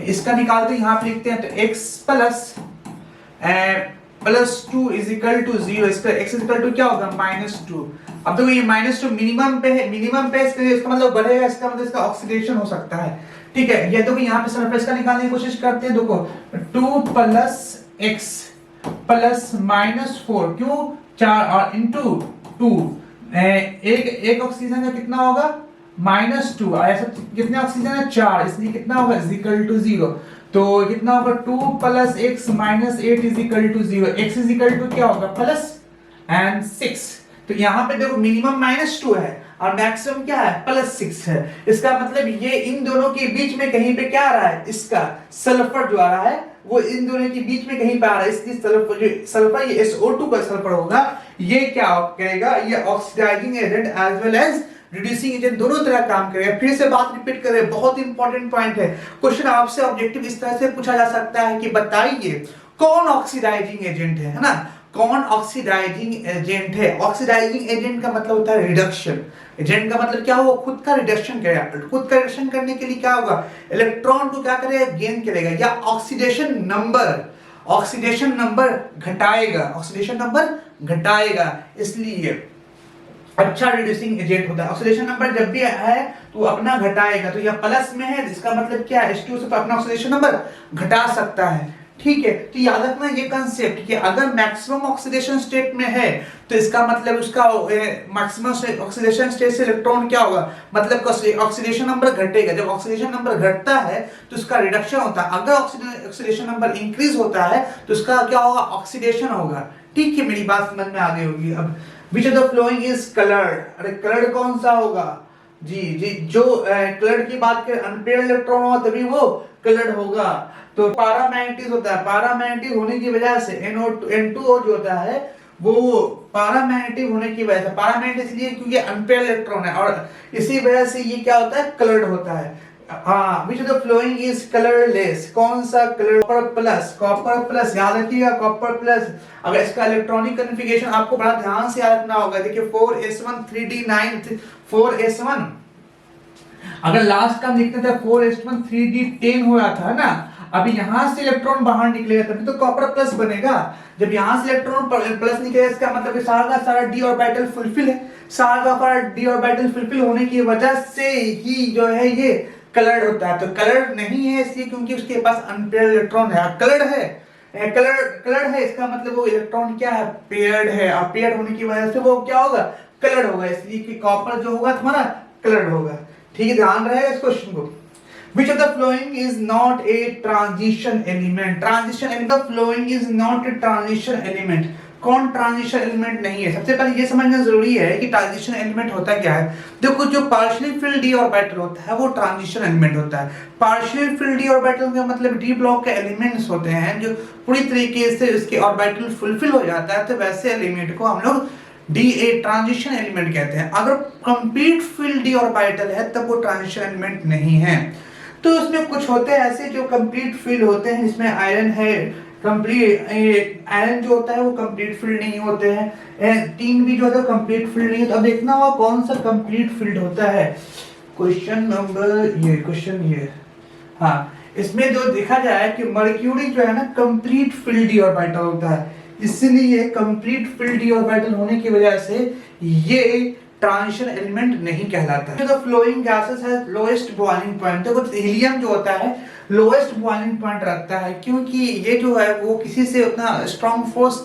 इसका निकालते यहाँ पे लिखते हैं तो X +2 इजिकल टू 0, इसका X इजिकल टू क्या होगा? -2। अब देखो ये -2 मिनिमम पे है, मिनिमम पे इसका मतलब बढ़ेगा, इसका मतलब इसका ऑक्सीडेशन हो सकता है, ठीक है। ये देखो यहाँ पे सल्फर का निकालने की कोशिश करते हैं। देखो 2 + X प्लस -4, क्यों? 4 और इंटू 2, एक ऑक्सीजन का कितना होगा? -2, ऐसा कितने ऑक्सीजन है? 4, इसलिए कितना होगा? Equal to 0। तो कितना होगा? 2 + x -8 equal to 0। x equal to क्या होगा? +6। तो यहाँ पे देखो मिनिमम -2 है और मैक्सिमम क्या है? +6 है। इसका मतलब ये इन दोनों के बीच में कहीं पे क्या आ रहा है? इसका सल्फर जो आ रहा है वो इन दोनों के बीच में कहीं पे आ रहा है। इसकी सल्फर ये SO2 का सल्फर होगा, ये क्या करेगा? ये oxidising agent as well as reducing agent दोनों तरह काम करेगा। फिर से बात रिपीट करें, बहुत इंपॉर्टेंट पॉइंट है। क्वेश्चन आपसे ऑब्जेक्टिव इस तरह से पूछा जा सकता है कि बताइए कौन ऑक्सीडाइजिंग एजेंट है ना, कौन ऑक्सीडाइजिंग एजेंट है। ऑक्सीडाइजिंग एजेंट का मतलब होता है रिडक्शन। एजेंट का मतलब क्या होगा, खुद का रिडक्शन करेगा। खुद का रिडक्शन करने के लिए क्या होगा, इलेक्ट्रॉन को क्या करेगा, गेन करेगा, या ऑक्सीडेशन नंबर घटाएगा, ऑक्सीडेशन नंबर घटाएगा। इसलिए अच्छा रिड्यूसिंग एजेंट होता है। ऑक्सीडेशन नंबर जब भी है तो अपना घटाएगा, तो यह प्लस में है, इसका मतलब क्या है, H2 से अपना ऑक्सीडेशन नंबर घटा सकता है। ठीक है, तो याद रखना ये कंसेप्ट कि अगर मैक्सिमम ऑक्सीडेशन स्टेट में है तो इसका मतलब उसका मैक्सिमम ऑक्सीडेशन स्टेट से इलेक्ट्रॉन क्या होगा, मतलब ऑक्सीडेशन नंबर घटेगा। जब ऑक्सीडेशन नंबर घटता है तो उसका रिडक्शन होता है। अगर ऑक्सीडेशन नंबर इंक्रीज होता है तो उसका क्या होगा, ऑक्सीडेशन होगा। ठीक है, मेरी बात समझ में आ गई होगी। अब विच of the following is coloured, अरे कलर्ड कौन सा होगा जी, जो कलर्ड की बात करें, अनपेयर्ड इलेक्ट्रॉन होगा तभी वो कलर्ड होगा। तो पैरामैग्नेटिक होता है, पैरामैग्नेटिक होने की वजह से N2O जो होता है वो पैरामैग्नेटिक होने की वजह से, पैरामैग्नेटिक इसलिए क्योंकि अनपेयर्ड इलेक्ट्रॉन है और इसी वजह से ये क्या होता है, कलर्ड होता है। हाँ, विच of the following is colourless, कौन सा कलर, कॉपर प्लस याद रखिएगा, कॉपर प्लस। अगर इसका इलेक्ट्रॉनिक कॉन्फ़िगरेशन आपको बड़ा ध्यान से याद रखना होगा। देखिए 4s1 3d9 4s1, अगर लास्ट का हम देखते थे 4s1 3d10 हुआ था ना, अभी यहां से इलेक्ट्रॉन बाहर निकलेगा तभी तो कॉपर प्लस बनेगा। जब यहां से इलेक्ट्रॉन प्लस निकलेगा इसका मतलब सारा का सारा d ऑर्बिटल फुलफिल है। सारा का सारा d ऑर्बिटल फुलफिल होने की वजह से ही जो है ये कलर्ड होता है। तो कलर्ड नहीं है इसलिए क्योंकि उसके पास अनपेयर्ड इलेक्ट्रॉन है। कलर्ड है, कलर्ड है इसका मतलब वो इलेक्ट्रॉन क्या है, पेयर्ड है। और पेयर्ड होने की वजह से वो क्या होगा, कलर्ड होगा। इसलिए कि कॉपर जो होगा तुम्हारा कलर्ड होगा। ठीक है, ध्यान रहेगा इस क्वेश्चन को। Which of the following is not a transition element? Transition element, the following is not a transition element. कौन ट्रांजिशन एलिमेंट नहीं है? सबसे पहले ये समझना जरूरी है कि ट्रांजिशन एलिमेंट होता क्या है। देखो, जो पार्शियली फिल्ड डी ऑर्बिटल होता है वो ट्रांजिशन एलिमेंट होता है। पार्शियली फिल्ड डी ऑर्बिटल का मतलब डी ब्लॉक के एलिमेंट्स होते हैं जो पूरी तरीके से उसके ऑर्बिटल फुलफिल हो जाता है, तो वैसे एलिमेंट को हम लोग ट्रांजिशन एलिमेंट कहते हैं। अगर कंप्लीट फिल्ड डी ऑर्बिटल है तब वो ट्रांजिशन एलिमेंट नहीं है। तो उसमें कुछ होते हैं ऐसे जो कंप्लीट फील्ड होते हैं, जिसमें आयरन है, कंप्लीट आयरन जो होता है वो कंप्लीट फील्ड नहीं होते हैं। टीन भी जो होता है कंप्लीट फील्ड नहीं होता। अब देखना होगा कौन सा कंप्लीट फील्ड होता है। क्वेश्चन ये हाँ, इसमें जो देखा जाए कि मर्क्यूरी जो है ना कंप्लीट फील्ड डी ऑर्बिटल होता है, इसलिए कंप्लीट फील्ड डी ऑर्बिटल होने की वजह से ये ट्रांजिशन एलिमेंट नहीं कहलाता है। The flowing gases has lowest boiling point. तो हीलियम जो होता है लोएस्ट बॉइलिंग पॉइंट रखता है क्योंकि ये जो है वो किसी से उतना स्ट्रॉन्ग फोर्स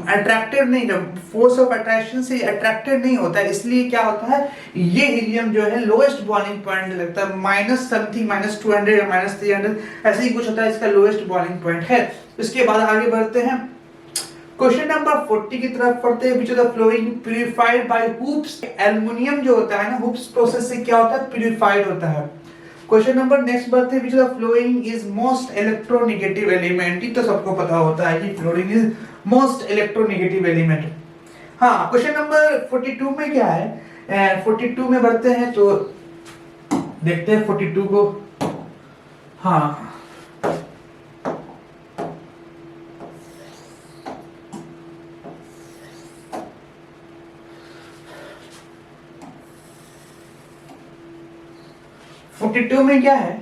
अट्रैक्टेड नहीं, फोर्स ऑफ अट्रैक्शन से अट्रैक्टेड नहीं होता है। इसलिए क्या होता है, ये हीलियम जो है लोएस्ट बॉइलिंग पॉइंट लगता है, माइनस समथिंग -200 या -300 ऐसे ही कुछ होता है, इसका लोएस्ट बॉइलिंग पॉइंट है। इसके बाद आगे बढ़ते हैं क्वेश्चन नंबर 40 की तरफ पढ़ते हैं। विच of the flowing purified bye hoops. Aluminium जो होता है ना हुप्स प्रोसेस से क्या होता है, प्यूरिफाइड होता है। क्वेश्चन नंबर नेक्स्ट बढ़ते हैं। विच of the following is most electronegative element. ये तो सबको पता होता है कि fluorine is most electronegative element. हाँ, क्वेश्चन नंबर 42 में क्या है, 42 में बढ़ते हैं तो देखते हैं 42 को। हाँ, में क्या है,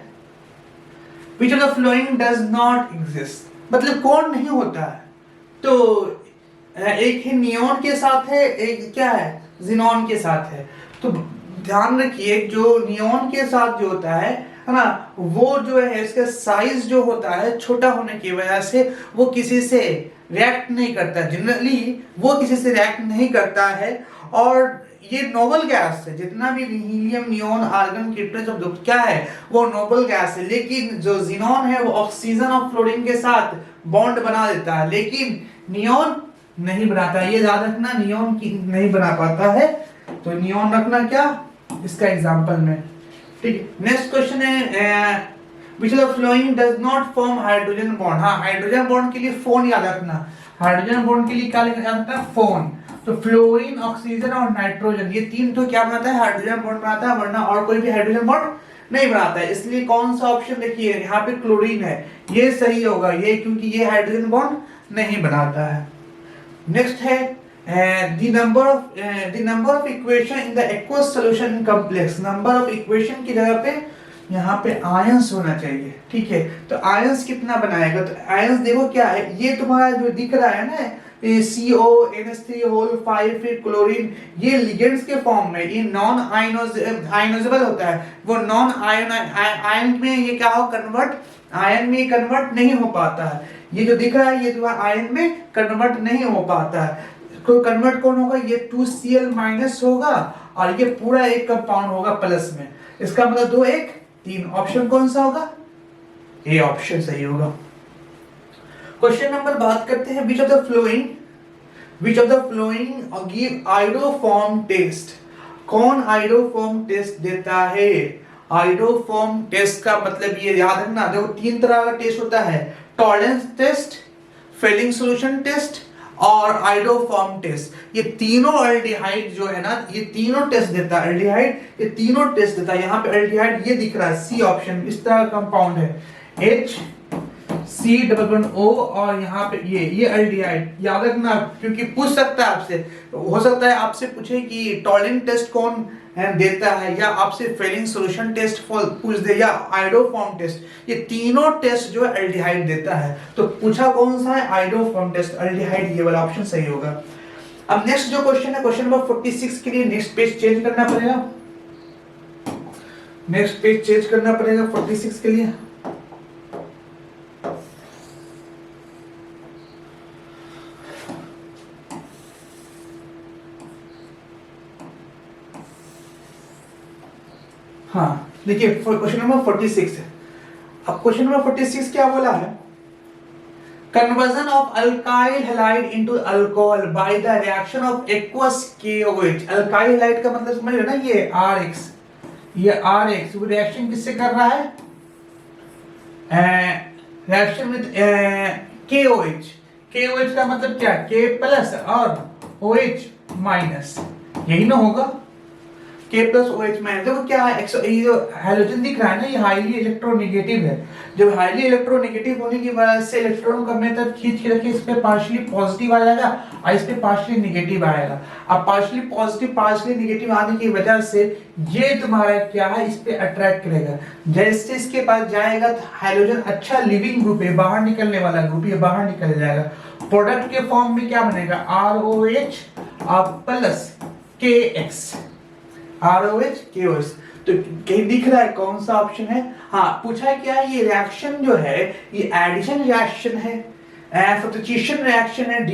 which of the following does not exist, मतलब कौन नहीं होता है। तो एक है नियॉन के साथ है, एक क्या है जिनॉन के साथ है। तो ध्यान रखिए जो नियॉन के साथ जो होता है ना, वो जो है इसका साइज जो होता है छोटा होने की वजह से वो किसी से रिएक्ट नहीं करता, जनरली वो किसी से रिएक्ट नहीं करता है। और ये नोबल गैस है, जितना भी हीलियम नियॉन आर्गन क्रिप्टन सब क्या है वो नोबल गैस है। लेकिन जो जिनॉन है वो ऑक्सीजन और फ्लोरीन के साथ बॉन्ड बना देता है, लेकिन नियॉन नहीं बनाता। ये याद रखना, नियॉन की नहीं बना पाता है। तो नियॉन रखना क्या इसका एग्जांपल में। ठीक, नेक्स्ट क्वेश्चन है which of the flowing does not form hydrogen bond. हाँ, हाइड्रोजन बॉन्ड के लिए फोन याद रखना। हाइड्रोजन बॉन्ड के लिए क्या याद रखना, फोन। तो फ्लोरीन, ऑक्सीजन और नाइट्रोजन, ये तीन तो क्या बनाता है, हाइड्रोजन बॉन्ड बनाता है, वरना और कोई भी हाइड्रोजन बॉन्ड नहीं बनाता है। इसलिए कौन सा ऑप्शन देखिए यहाँ पे क्लोरीन है, ये सही होगा ये, क्योंकि ये हाइड्रोजन बॉन्ड नहीं बनाता है। नेक्स्ट है the number of equation in the aqueous solution in complex, number of equation की जगह पे यहाँ पे आयंस होना चाहिए, ठीक है। तो आयंस कितना बनाएगा, तो आयंस देखो क्या है, ये तुम्हारा जो दिख रहा है ना CONH3 फिर क्लोरीन, ये लिगेंड्स के फॉर्म में, ये नॉन आयनोजेबल होता है, वो नॉन आयन में ये क्या हो कन्वर्ट, आयन में कन्वर्ट नहीं हो पाता है। ये जो दिख रहा है ये तुम्हारा आयन में कन्वर्ट नहीं हो पाता है। तो कन्वर्ट कौन होगा, ये 2Cl- होगा और ये पूरा एक कंपाउंड होगा प्लस में, इसका मतलब 2 1 3, ऑप्शन कौन सा होगा, ये ऑप्शन सही होगा। क्वेश्चन नंबर बात करते हैं, which of the flowing give iodoform test, कौन आयोडोफॉर्म टेस्ट देता है। आयोडोफॉर्म टेस्ट का मतलब ये याद रखना, देखो 3 तरह का टेस्ट होता है, Tollens test, Fehling solution test और आयोडोफॉर्म टेस्ट। ये तीनों एल्डिहाइड जो है ना, ये तीनों टेस्ट देता है, एल्डिहाइड ये तीनों टेस्ट देता है। यहाँ पे एल्डिहाइड ये दिख रहा है सी ऑप्शन, इस तरह का कंपाउंड है HCO और यहाँ पे ये एल्डिहाइड याद रखना, क्योंकि पूछ सकता है आपसे, हो सकता है आपसे पूछे कि टॉलरेंस टेस्ट कौन देता है, या आपसे फेलिंग सॉल्यूशन टेस्ट पूछ दे, या आयोडोफॉर्म टेस्ट। ये तीनों टेस्ट जो है एल्डिहाइड देता है, तो पूछा कौन सा है, आयोडोफॉर्म टेस्ट, एल्डिहाइड, ये वाला ऑप्शन सही होगा। अब नेक्स्ट जो क्वेश्चन है, क्वेश्चन नंबर 46 के लिए नेक्स्ट पेज चेंज करना पड़ेगा, नेक्स्ट पेज चेंज करना पड़ेगा 46 के लिए। हाँ देखिए क्वेश्चन नंबर 46 है। अब क्वेश्चन नंबर 46 क्या बोला है, conversion of alkyl halide into alcohol by the reaction of aqueous KOH। Alkyl halide का मतलब समझ रहे हो ना, ये RX, ये RX वो रिएक्शन किससे कर रहा है, रिएक्शन विद KOH। KOH का मतलब क्या, K प्लस और OH माइनस, यही ना होगा, K प्लस OH में। देखो क्या है, ये जो हैलोजन दिख रहा है ना, ये हाईली इलेक्ट्रोनेगेटिव है। जब हाईली इलेक्ट्रोनेगेटिव होने की वजह से इलेक्ट्रॉन को अपने तरफ खींच के रखे, इस पे पार्शियली पॉजिटिव आ जाएगा और इस पे पार्शियली नेगेटिव आएगा। अब पार्शियली पॉजिटिव पार्शियली नेगेटिव आने की वजह से ये तुम्हारा क्या है, इस पे अट्रैक्ट करेगा। जैसे इसके पास जाएगा तो हाइड्रोजन अच्छा लिविंग ग्रुप है, बाहर निकलने वाला ग्रुप, ये बाहर निकल जाएगा। प्रोडक्ट के फॉर्म में क्या बनेगा, ROH plus KX, ROH KOH। तो कहीं दिख रहा है कौन सा ऑप्शन है, हाँ पूछा है क्या है, ये रिएक्शन जो है ये एडिशन रिएक्शन है, सब्स्टिट्यूशन रिएक्शन है,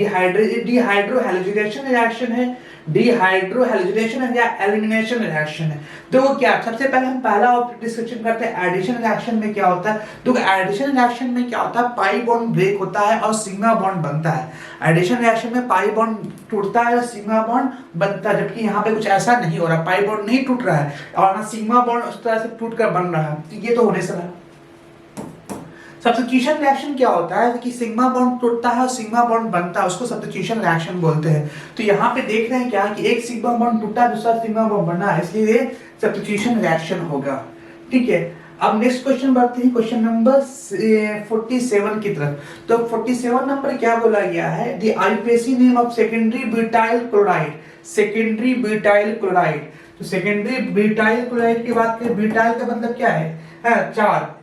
डिहाइड्रोहैलोजिनेशन रिएक्शन है, डिहाइड्रोहैलोजिनेशन है, या एलिमिनेशन रिएक्शन है। तो क्या सबसे पहले हम पहला डिस्कशन करते हैं, एडिशन रिएक्शन में क्या होता है। तो एडिशन रिएक्शन में क्या होता है, पाई बॉन्ड ब्रेक होता है और सिग्मा बॉन्ड बनता है। एडिशन रिएक्शन में पाई बॉन्ड टूटता है और सिग्मा बॉन्ड बनता है, जबकि यहाँ पे कुछ ऐसा नहीं हो रहा, पाई बॉन्ड नहीं टूट रहा है और ना सिग्मा बॉन्ड उस तरह से टूट कर बन रहा है, तो ये तो होने से रहा। सब्स्टिट्यूशन रिएक्शन क्या होता है कि सिग्मा बॉन्ड टूटता है और सिग्मा बॉन्ड बनता है, उसको सब्स्टिट्यूशन रिएक्शन बोलते हैं। तो यहाँ पे देख रहे हैं क्या कि एक सिग्मा बॉन्ड टूटा दूसरा सिग्मा बॉन्ड बना है, इसलिए ये सब्स्टिट्यूशन रिएक्शन होगा, ठीक है। अब नेक्स्ट क्वेश्चन बढ़ते हैं क्वेश्चन नंबर 47 की तरफ। तो 47 नंबर क्या बोला गया है, the IUPAC name of secondary butyl chloride, secondary butyl chloride. तो सेकेंडरी ब्यूटाइल क्लोराइड की बात करें, ब्यूटाइल का मतलब क्या है, 4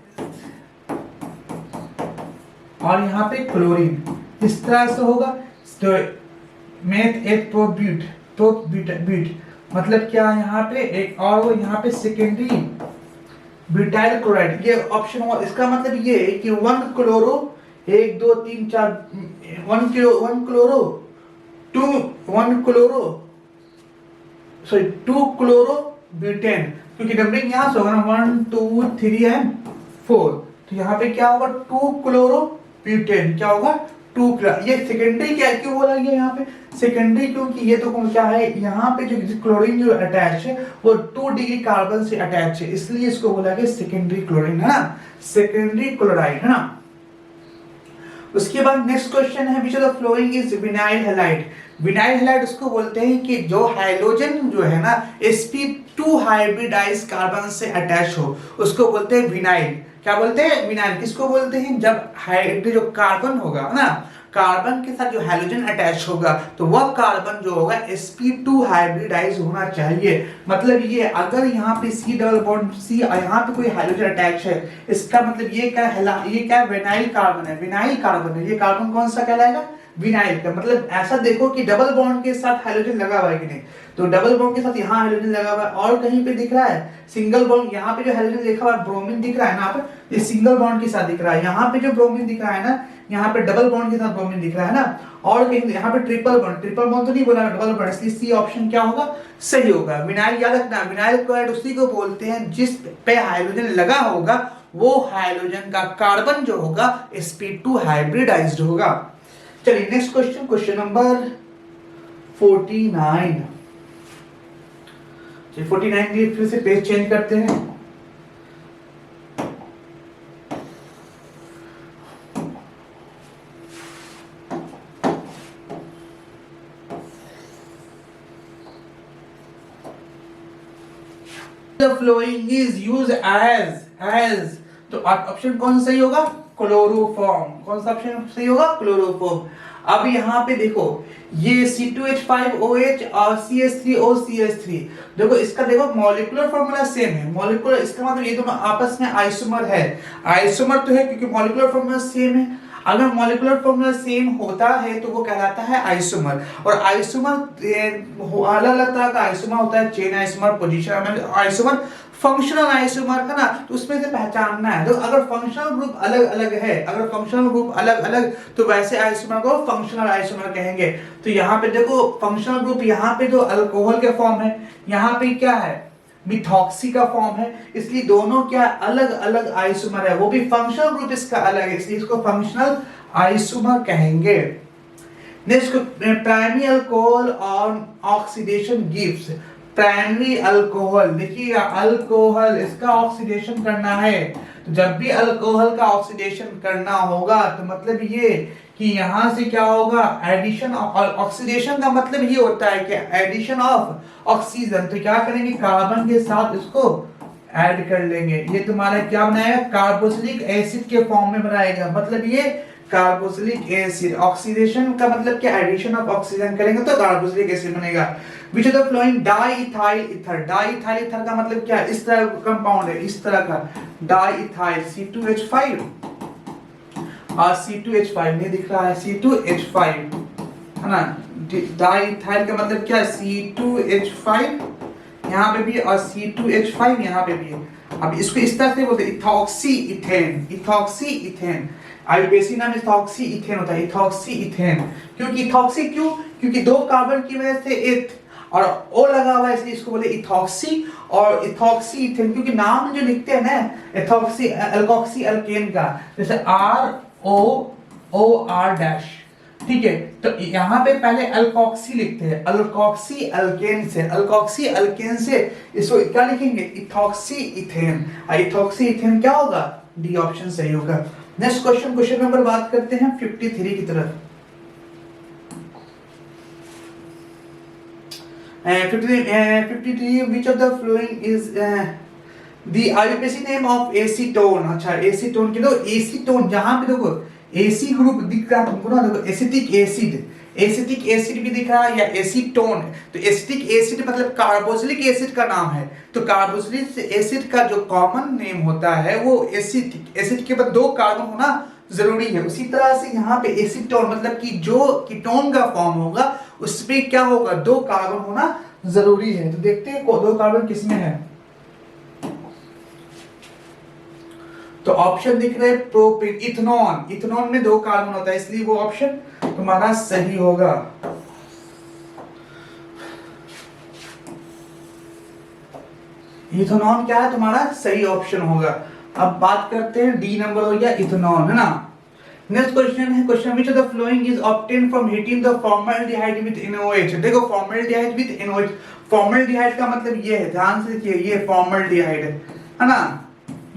और यहाँ पे क्लोरीन, इस तरह से होगा। तो मेथ एक ब्यूट मतलब क्या यहाँ पे एक, और वो यहाँ पे सेकेंडरी ब्यूटाइल क्लोराइड, ये ऑप्शन हुआ। इसका मतलब ये है कि 1 क्लोरो 1 2 3 4 1 क्लोरो 2 क्लोरो ब्यूटेन, क्योंकि नंबरिंग यहाँ से होगा ना 1 2 3 एंड 4, तो यहाँ पे क्या होगा 2 क्लोरो ब्यूटेन, क्या होगा 2 क्लोरो। ये सेकेंडरी क्या क्यों बोला गया यहाँ पे सेकेंडरी, क्योंकि ये तो क्या है, यहाँ पे जो क्लोरीन जो अटैच है वो 2 डिग्री कार्बन से अटैच है, इसलिए इसको बोला गया सेकेंडरी क्लोरीन, है ना, सेकेंडरी क्लोराइड, है ना। उसके बाद नेक्स्ट क्वेश्चन है which of the following is vinyl halide. Vinyl halide उसको बोलते हैं कि जो हाइड्रोजन जो है ना sp2 हाइब्रिडाइज कार्बन से अटैच हो, उसको बोलते हैं विनाइल। क्या बोलते हैं? विनाइल। किसको बोलते हैं? जब हाइड्रोजन जो कार्बन होगा ना, कार्बन के साथ जो हाइड्रोजन अटैच होगा तो वह कार्बन जो होगा sp2 हाइब्रिडाइज होना चाहिए। मतलब ये अगर यहाँ पे C डबल बॉन्ड C यहाँ पे कोई हाइड्रोजन अटैच है, इसका मतलब ये क्या है? ये क्या है? विनाइल कार्बन है। विनाइल कार्बन है, ये कार्बन कौन सा कहलाएगा? विनाइल का। मतलब ऐसा देखो कि डबल बॉन्ड के साथ हाइड्रोजन लगा हुआ है कि नहीं, तो डबल बॉन्ड के साथ यहाँ हाइड्रोजन लगा हुआ है, और कहीं पे दिख रहा है सिंगल बॉन्ड। यहाँ पे जो हाइड्रोजन लिखा हुआ है ब्रोमीन दिख रहा है ना, यहाँ पे ये सिंगल बॉन्ड के साथ दिख रहा है। यहाँ पे जो ब्रोमीन दिख रहा है ना, यहाँ पे डबल बॉन्ड के साथ ब्रोमीन दिख रहा है ना, और कहीं यहाँ पे ट्रिपल बॉन्ड। ट्रिपल बॉन्ड तो नहीं बोला, डबल बॉन्ड, इसलिए सी ऑप्शन क्या होगा? सही होगा। विनाइल याद रखना, विनाइल क्लोराइड उसी को बोलते हैं जिस पे हाइड्रोजन लगा होगा वो हाइड्रोजन का कार्बन जो होगा sp2 हाइब्रिडाइज्ड होगा। चलिए नेक्स्ट क्वेश्चन, क्वेश्चन नंबर 49। 49 के लिए फिर से पेज चेंज करते हैं। The flowing is used as तो ऑप्शन कौन सही होगा? क्लोरोफॉर्म। कौन सा ऑप्शन सही होगा? क्लोरोफॉर्म। अब यहाँ पे देखो ये C2H5OH और CH3OCH3, देखो इसका देखो मॉलिक्यूलर फॉर्मूला सेम है। मॉलिक्यूलर इसका मतलब ये दोनों आपस में आइसोमर है। आइसोमर तो है क्योंकि मॉलिक्यूलर फॉर्मूला सेम है। अगर मॉलिक्यूलर फॉर्मूला सेम होता है तो वो कहलाता है आइसोमर। और आइसोमर अलग अलग तरह का आइसोमर होता है, chain isomer, position isomer, functional isomer का ना, तो उसमें से पहचानना है। तो अगर फंक्शनल ग्रुप अलग अलग है, अगर फंक्शनल ग्रुप अलग अलग, तो वैसे आइसोमर को फंक्शनल आइसोमर कहेंगे। तो यहाँ पे देखो फंक्शनल ग्रुप, यहाँ पे जो अल्कोहल के फॉर्म है, यहाँ पे क्या है? मिथॉक्सी का फॉर्म है, इसलिए दोनों क्या अलग अलग आइसोमर है, वो भी फंक्शनल ग्रुप इसका अलग है, इसलिए इसको फंक्शनल आइसोमर कहेंगे। Next, primary alcohol on oxidation gives. Primary alcohol, देखिए अल्कोहल इसका ऑक्सीडेशन करना है, तो जब भी अल्कोहल का ऑक्सीडेशन करना होगा तो मतलब ये कि यहां से क्या होगा? एडिशन। ऑक्सीडेशन का मतलब ये होता है कि एडिशन ऑफ ऑक्सीजन। तो क्या करेंगे? कार्बन के साथ इसको ऐड कर लेंगे। ये तुम्हारा क्या बनाएगा? कार्बोक्सिलिक एसिड के फॉर्म में बनाएगा। मतलब ये कार्बोक्सिलिक एसिड। ऑक्सीडेशन का मतलब क्या? एडिशन ऑफ ऑक्सीजन करेंगे तो कार्बोक्सिलिक एसिड बनेगा। विच of the flowing diethyl ether. Diethyl ether का मतलब क्या? इस तरह का कंपाउंड है, इस तरह का डाइइथाइल C2H5 और C2H5 नहीं दिख रहा है, C2H5 है ना। डाइइथाइल का मतलब क्या? C2H5 यहाँ पे भी और C2H5 यहाँ पे भी है। अब इसको इस तरह से बोलते हैं ethoxy ethane. Ethoxy ethane, IUPAC नाम इथॉक्सी इथेन होता है, इथॉक्सी इथेन। क्योंकि इथॉक्सी क्यों? क्योंकि दो कार्बन की वजह से इथ और ओ लगा हुआ है, इसलिए इसको बोले इथॉक्सी और इथॉक्सी इथेन। क्योंकि नाम जो लिखते हैं ना इथॉक्सी अल्कोक्सी अल्केन का, जैसे ROOR डैश, ठीक है, तो यहाँ पे पहले अल्कोक्सी लिखते हैं, अल्कोक्सी अल्केन से, अल्कोक्सी अल्केन से इसको क्या लिखेंगे? Ethoxy ethane. इथॉक्सी इथेन क्या होगा? डी ऑप्शन सही होगा। नेक्स्ट क्वेश्चन, क्वेश्चन नंबर बात करते हैं 53 की तरफ। 53 which of the following is the IUPAC name of acetone. अच्छा एसीटोन की, तो एसीटोन जहां पे देखो एसी ग्रुप दिख रहा है तुमको ना, देखो एसिटिक एसिड, एसिटिक एसिड भी दिख रहा है या एसीटोन। तो एसिटिक एसिड मतलब कार्बोक्सिलिक एसिड का नाम है, तो कार्बोक्सिलिक एसिड का जो कॉमन नेम होता है वो एसिटिक। एसिड के बाद दो कार्बन होना जरूरी है। उसी तरह से यहाँ पे एसीटोन मतलब कि जो कीटोन का फॉर्म होगा उसमें क्या होगा? दो कार्बन होना जरूरी है। तो देखते हैं दो कार्बन किसमें है। तो ऑप्शन दिख रहे हैं प्रोपेन, इथेनॉन। इथेनॉन में दो कार्बन होता है, इसलिए वो ऑप्शन तुम्हारा सही होगा। इथेनॉन क्या है? तुम्हारा सही ऑप्शन होगा। अब बात करते हैं डी नंबर हो गया इथेनॉल, है ना। नेक्स्ट क्वेश्चन है, question which of the following is obtained from heating the formaldehyde with NOH। देखो फॉर्मल्डिहाइड विद NOH, फॉर्मल्डिहाइड का मतलब ये है, ध्यान से देखिए, ये फॉर्मल्डिहाइड है ना,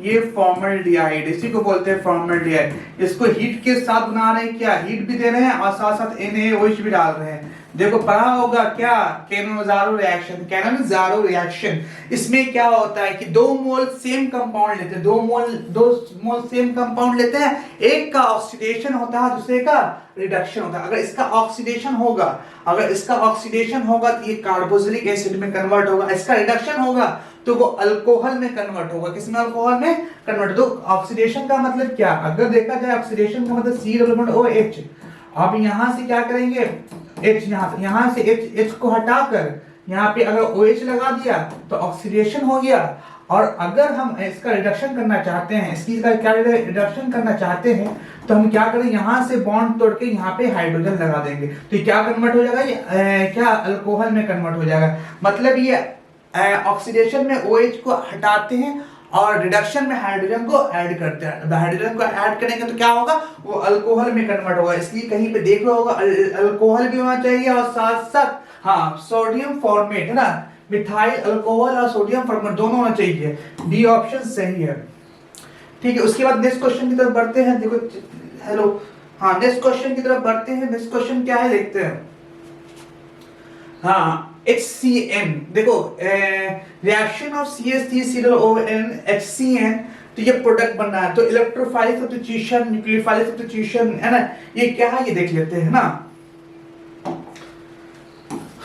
ये फॉर्मल्डिहाइड, इसी को बोलते हैं फॉर्मल्डिहाइड। इसको हीट के साथ बना रहे हैं, क्या हीट भी दे रहे हैं और साथ साथ NaOH भी डाल रहे हैं। देखो पढ़ा होगा क्या, कैनोनिज़ारो रिएक्शन, कैनोनिज़ारो रिएक्शन। इसमें क्या होता है कि दो मोल सेम कंपाउंड लेते हैं, दो मोल सेम कंपाउंड लेते हैं, एक का ऑक्सीडेशन होता है दूसरे का रिडक्शन होता है। अगर इसका ऑक्सीडेशन होगा तो ये कार्बोक्सिलिक एसिड में कन्वर्ट होगा, इसका रिडक्शन होगा तो वो अल्कोहल में कन्वर्ट होगा। किसमें? अल्कोहल में कन्वर्ट। तो ऑक्सीडेशन का मतलब क्या, अगर देखा जाए ऑक्सीडेशन का मतलब C=OH। अब यहां से क्या करेंगे, H यहां से H को हटाकर यहाँ पे अगर OH लगा दिया तो ऑक्सीडेशन हो गया। और अगर हम इसका रिडक्शन करना चाहते हैं, इसकी का क्या रिडक्शन करना चाहते हैं तो हम क्या करें, यहाँ से बॉन्ड तोड़ के यहाँ पे हाइड्रोजन लगा देंगे तो ये क्या कन्वर्ट हो जाएगा, ये क्या अल्कोहल में कन्वर्ट हो जाएगा। मतलब ये ऑक्सीडेशन में OH को हटाते हैं और रिडक्शन में हाइड्रोजन को ऐड करते हैं। हाइड्रोजन को ऐड करेंगे तो क्या होगा, वो अल्कोहल में कन्वर्ट होगा। इसलिए कहीं पे देख लो होगा अल्कोहल भी होना चाहिए और साथ साथ हाँ सोडियम फॉर्मेट है ना, मिथाइल अल्कोहल और सोडियम फॉर्मेट दोनों होना चाहिए। बी ऑप्शन सही है। ठीक है, उसके बाद नेक्स्ट क्वेश्चन की तरफ बढ़ते हैं। देखो हेलो, हाँ नेक्स्ट क्वेश्चन की तरफ बढ़ते हैं। नेक्स्ट क्वेश्चन क्या है देखते हैं। हाँ HCN, देखो रिएक्शन ऑफ CH3COON HCN, तो ये प्रोडक्ट बन रहा है। तो इलेक्ट्रोफाइलिक सब्स्टिट्यूशन, न्यूक्लियोफाइलिक सब्स्टिट्यूशन है ना, ये क्या है ये देख लेते हैं ना।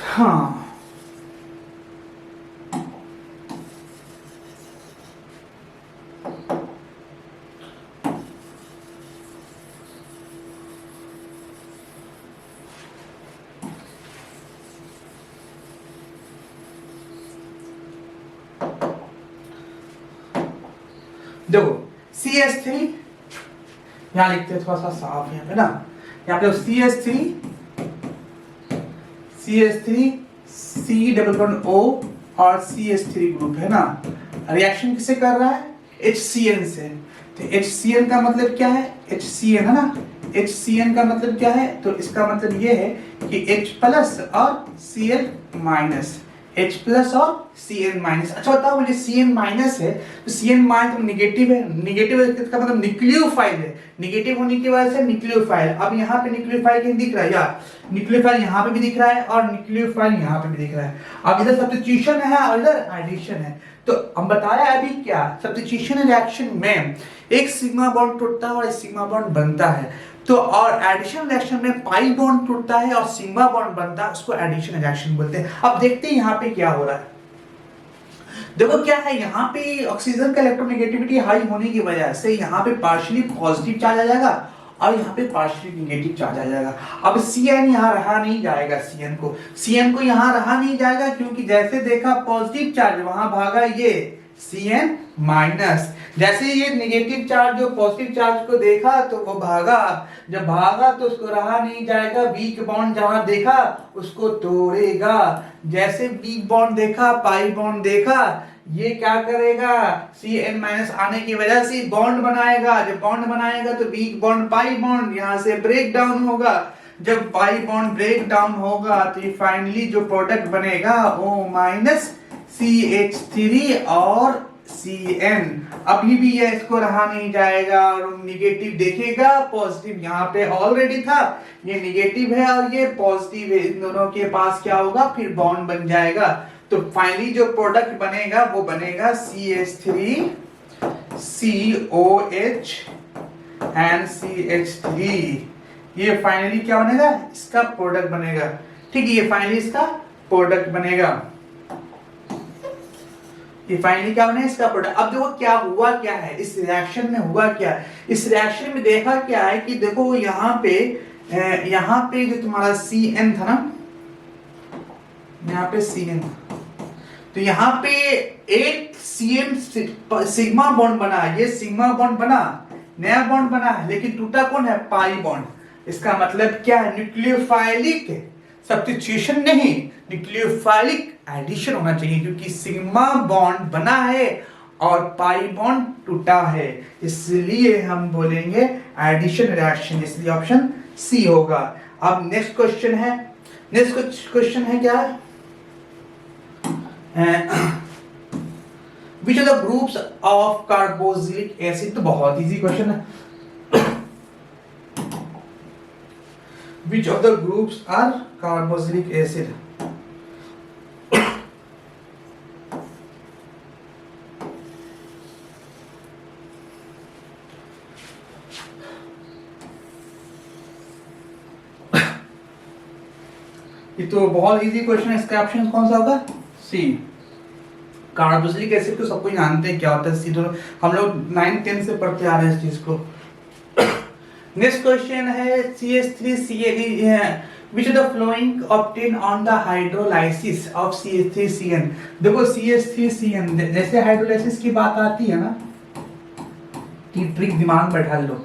हाँ देखो CH3 यहां लिखते हैं थोड़ा सा साफ यहाँ पे ना, यहाँ पे CH3 C++O और CH3 ग्रुप है ना। रिएक्शन किससे कर रहा है, HCN से। तो HCN का मतलब क्या है, HCN है ना, HCN का मतलब क्या है, तो इसका मतलब ये है कि H+ और Cl माइनस, H+ और Cn माइनस। अच्छा बताओ मुझे, Cn माइनस है तो Cn माइनस निगेटिव है, निगेटिव है इसका मतलब न्यूक्लियोफाइल है, निगेटिव होने की वजह से न्यूक्लियोफाइल। अब यहाँ पे न्यूक्लियोफाइल कहीं दिख रहा है यार, न्यूक्लियोफाइल यहाँ पे भी दिख रहा है और न्यूक्लियोफाइल यहाँ पे भी दिख रहा है। अब इधर सब्स्टिट्यूशन है और इधर एडिशन है। तो हम बताया अभी क्या, सब्स्टिट्यूशन रिएक्शन में एक सिग्मा बॉन्ड टूटता है और एक सिग्मा बॉन्ड बनता है। तो और एडिशन रिएक्शन में पाई बॉन्ड टूटता है और सिग्मा बॉन्ड बनता है, उसको एडिशन रिएक्शन बोलते हैं। अब देखते हैं यहाँ पे क्या हो रहा है। देखो क्या है, यहाँ पे ऑक्सीजन का इलेक्ट्रोनेगेटिविटी हाई होने की वजह से यहाँ पे पार्शियली पॉजिटिव चार्ज आ जाएगा और यहाँ पे पार्शियली नेगेटिव चार्ज आ जाएगा। अब Cn यहाँ रहा नहीं जाएगा, Cn को यहाँ रहा नहीं जाएगा क्योंकि जैसे देखा पॉजिटिव चार्ज वहां भागा ये Cn माइनस, जैसे ये नेगेटिव चार्ज जो पॉजिटिव चार्ज को देखा तो वो भागा, जब भागा तो उसको रहा नहीं जाएगा, वीक बॉन्ड जहां देखा उसको तोड़ेगा। जैसे वीक बॉन्ड देखा, पाई बॉन्ड देखा, ये क्या करेगा, Cn माइनस आने की वजह से बॉन्ड बनाएगा। जब बॉन्ड बनाएगा तो वीक बॉन्ड पाई बॉन्ड यहां से ब्रेक डाउन होगा। जब पाई बॉन्ड ब्रेक डाउन होगा तो ये फाइनली जो प्रोडक्ट बनेगा O माइनस CH3 और Cn। अभी भी ये इसको रहा नहीं जाएगा और निगेटिव देखेगा, पॉजिटिव यहाँ पे ऑलरेडी था, ये निगेटिव है और ये पॉजिटिव है, इन दोनों के पास क्या होगा फिर बॉन्ड बन जाएगा। तो फाइनली जो प्रोडक्ट बनेगा वो बनेगा CH3 COH एंड CH3। ये फाइनली क्या बनेगा, इसका प्रोडक्ट बनेगा। ठीक है, ये फाइनली इसका प्रोडक्ट बनेगा, ये फाइनली क्या बनेगा, इसका प्रोडक्ट। अब देखो क्या हुआ, क्या है इस रिएक्शन में हुआ क्या है। इस रिएक्शन में देखा क्या है कि देखो यहाँ पे जो तुम्हारा Cn था ना, यहाँ पे Cn था, तो यहाँ पे एक Cn सिग्मा बॉन्ड बना, ये सिग्मा बॉन्ड बना, नया बॉन्ड बना है, लेकिन टूटा कौन है, पाई बॉन्ड। इसका मतलब क्या है, न्यूक्लियोफाइलिक सब्स्टिट्यूशन नहीं, न्यूक्लियोफाइलिक एडिशन होना चाहिए क्योंकि सिग्मा बॉन्ड बना है और पाई बॉन्ड टूटा है, इसलिए हम बोलेंगे एडिशन रिएक्शन, इसलिए ऑप्शन सी होगा। अब नेक्स्ट क्वेश्चन है, नेक्स्ट क्वेश्चन है क्या, which are the groups of carboxylic acid, तो बहुत इजी क्वेश्चन है। Which of the groups are carboxylic acid, ये तो बहुत इजी क्वेश्चन है। इसका ऑप्शन कौन सा होगा? सी। कार्बोक्सिलिक एसिड को सबको जानते हैं क्या होता है, सी। तो हम लोग 9 10 से पढ़ते आ रहे हैं इस चीज को। नेक्स्ट क्वेश्चन है CH3Cl, which of the following obtained on the hydrolysis of CH3CN। देखो CH3CN जैसे हाइड्रोलाइसिस की बात आती है ना, ट्रिक दिमाग में बैठा लो,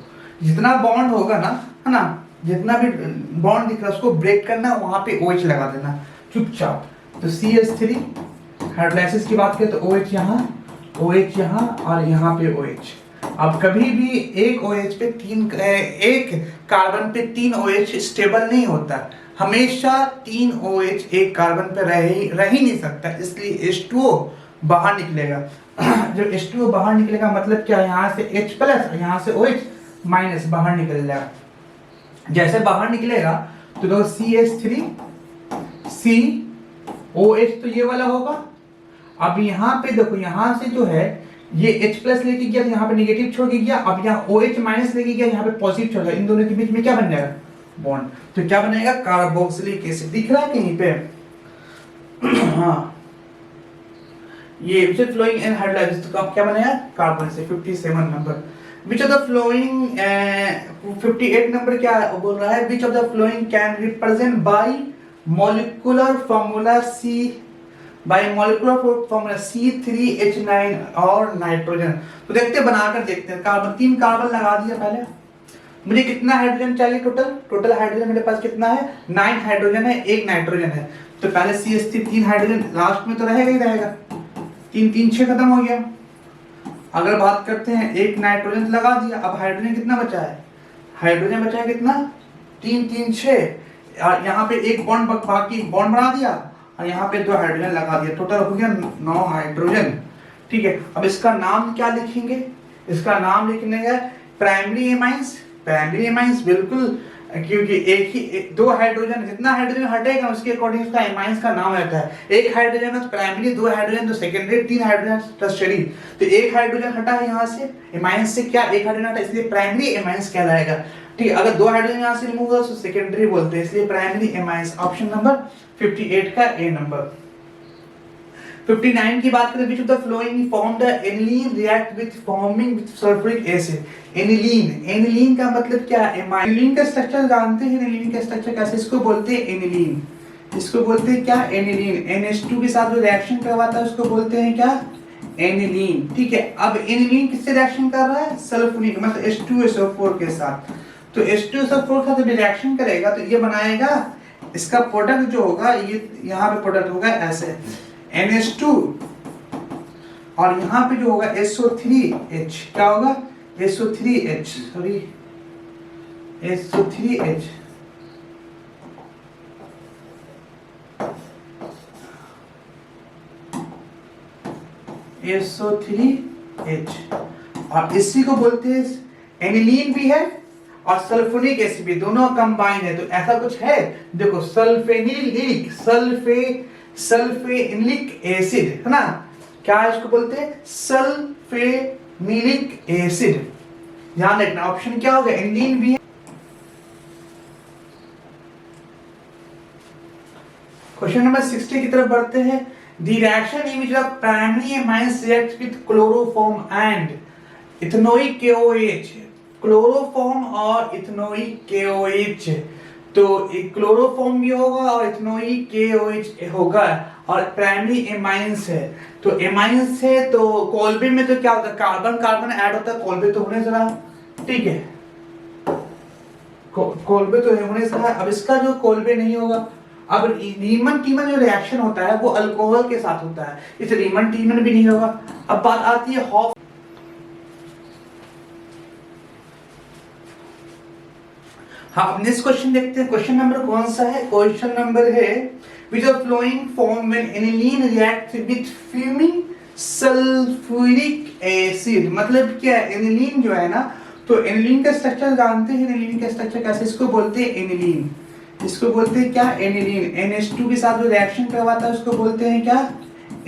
जितना बॉन्ड होगा ना, है ना, जितना भी बॉन्ड दिख रहा है उसको ब्रेक करना, वहां पे OH लगा देना चुपचाप। तो CH3 हाइड्रोलाइसिस की बात करें तो OH यहाँ, OH यहाँ और यहाँ पे OH। अब कभी भी एक OH पे एक कार्बन पे 3 OH स्टेबल नहीं होता, हमेशा 3 OH एक कार्बन पे रह ही नहीं सकता, इसलिए H2O बाहर निकलेगा। जब H2O बाहर निकलेगा मतलब क्या, यहाँ से H प्लस, यहाँ से OH माइनस बाहर निकल जाएगा। जैसे बाहर निकलेगा तो देखो CH3 COH तो ये वाला होगा। अब यहाँ पे देखो, यहाँ से जो है ये H प्लस लेके गया, यहाँ पे नेगेटिव छोड़ के गया, अब यहाँ OH माइनस लेके गया, यहाँ पे पॉजिटिव छोड़ गया, इन दोनों के बीच में क्या बन जाएगा? बॉन्ड। तो क्या बनेगा? Carboxylic acid. दिख रहा है कहीं पे? हाँ, ये which of following in hydrolysis, तो क्या बनेगा? कार्बन से। 57 number. Which of the following 58 number क्या बोल रहा है? Which of the following can represent by molecular formula C3H9 और नाइट्रोजन। तो देखते हैं, बनाकर देखते हैं। कार्बन, 3 कार्बन लगा दिया पहले। मुझे कितना हाइड्रोजन चाहिए टोटल हाइड्रोजन मेरे पास कितना है? 9 हाइड्रोजन है, 1 नाइट्रोजन है। तो पहले CH3 3 हाइड्रोजन लास्ट में तो रहेगा ही रहेगा, 3 3 6 खत्म हो गया। अगर बात करते हैं 1 नाइट्रोजन लगा दिया, अब हाइड्रोजन कितना बचा है? हाइड्रोजन बचा है कितना? 3 3 6, और यहाँ पे एक बॉन्ड बाकी बॉन्ड बना दिया, और यहाँ पे 2 हाइड्रोजन लगा दिया, टोटल हो गया 9 हाइड्रोजन। ठीक है, अब इसका नाम क्या लिखेंगे? इसका नाम लिखने का प्राइमरी एमाइंस। प्राइमरी एमाइंस बिल्कुल, क्योंकि एक ही 2 हाइड्रोजन, जितना हाइड्रोजन हटेगा उसके अकॉर्डिंग उसका एमाइंस का नाम रहता है। 1 हाइड्रोजन तो प्राइमरी, 2 हाइड्रोजन तो सेकेंडरी, 3 हाइड्रोजन टर्शियरी। तो 1 हाइड्रोजन हटा है यहाँ से, एमाइंस से क्या 1 हाइड्रोजन हटा, इसलिए प्राइमरी एमाइंस कहलाएगा। ठीक है, अगर 2 हाइड्रोजन यहाँ से रिमूव हो तो सेकेंडरी बोलते हैं, इसलिए प्राइमरी एमाइंस। ऑप्शन नंबर 58 का ए नंबर। 59 की बात करें, which of the following formed the aniline react with forming with sulfuric acid। Aniline का मतलब क्या है? एनिलीन का स्ट्रक्चर जानते हैं? एनिलीन का स्ट्रक्चर कैसे? इसको बोलते हैं एनिलीन। इसको बोलते हैं क्या? एनिलीन। NH2 के साथ जो रिएक्शन करवाता है उसको बोलते हैं क्या? एनिलीन। ठीक है, अब एनिलीन किससे रिएक्शन कर रहा है? सल्फोनिक, मतलब H2SO4 के साथ। तो H2SO4 के साथ जब रिएक्शन करेगा तो ये बनाएगा, इसका प्रोडक्ट जो होगा, ये यहाँ पे प्रोडक्ट होगा ऐसे NH2, और यहाँ पे जो होगा SO3H, क्या होगा? SO3H, sorry SO3H। SO3H, और इसी को बोलते हैं एनिलीन भी है और सल्फोनिक एसिड भी, दोनों कंबाइन है। तो ऐसा कुछ है, देखो सल्फेनिलिक, सल्फेनिलिक एसिड है ना, क्या इसको बोलते हैं? सल्फेनिलिक एसिड। ध्यान रखना, ऑप्शन क्या होगा? एनिलीन भी है। क्वेश्चन नंबर 60 की तरफ बढ़ते हैं। The reaction in which the primary amines react with chloroform and ethanoic KOH, chloroform और इथेनोइक KOH, तो क्लोरोफॉर्म भी होगा और इथेनोइक KOH होगा, और प्राइमरी एमाइंस है। तो एमाइंस है तो कोल्बे में तो क्या होता है? कार्बन कार्बन ऐड होता है, कोल्बे तो होने से रहा। ठीक है, कोल्बे तो होने से रहा। अब इसका जो कोल्बे नहीं होगा, अब रीमन टीमन जो रिएक्शन होता है वो अल्कोहल के साथ होता है, इस रीमन टीमन भी नहीं होगा। अब बात आती है हॉफ। हाँ, अब नेक्स्ट क्वेश्चन देखते हैं। क्वेश्चन नंबर कौन सा है? क्वेश्चन नंबर है which of flowing form when aniline reacts with fuming sulphuric acid मतलब क्या है, एनिलीन जो है ना, तो एनिलीन का स्ट्रक्चर जानते हैं, एनिलीन का स्ट्रक्चर कैसे, इसको बोलते हैं एनिलीन, इसको बोलते हैं क्या, एनिलीन। NH2 के साथ जो रिएक्शन करवाता है उसको बोलते हैं क्या,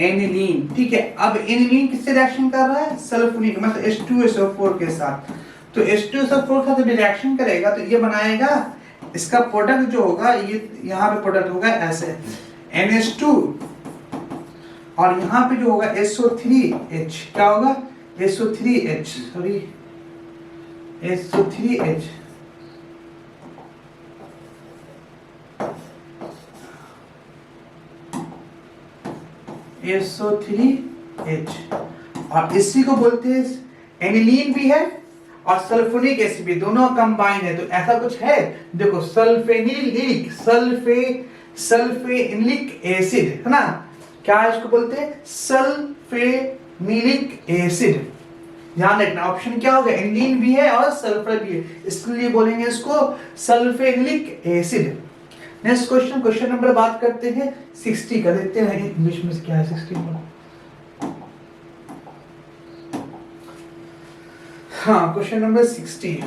एनिलीन। ठीक है, अब एनिलीन किससे रिएक्शन कर रहा है, सल्फ्यूरिक मतलब H2SO4 के साथ। तो H2SO4 के साथ जब रिएक्शन करेगा तो ये बनाएगा, इसका प्रोडक्ट जो होगा, ये यहाँ पे प्रोडक्ट होगा ऐसे NH2, और यहाँ पे जो होगा SO3H, क्या होगा, SO3H, सॉरी SO3H, SO3H, और इसी को बोलते हैं एनिलीन भी है और सल्फ्यूरिक एसिड भी, दोनों कंबाइन है। तो ऐसा कुछ है, देखो सल्फेनिलिक, सल्फेनिलिक एसिड है ना, क्या इसको बोलते हैं, सल्फेनिलिक एसिड। ध्यान रखना, ऑप्शन क्या होगा, एनिलीन भी है और सल्फर भी है, इसलिए बोलेंगे इसको sulfanilic acid. Next question, question number बात करते हैं 60 का, देखते हैं इंग्लिश में क्या है 60 में। हाँ, क्वेश्चन नंबर 60।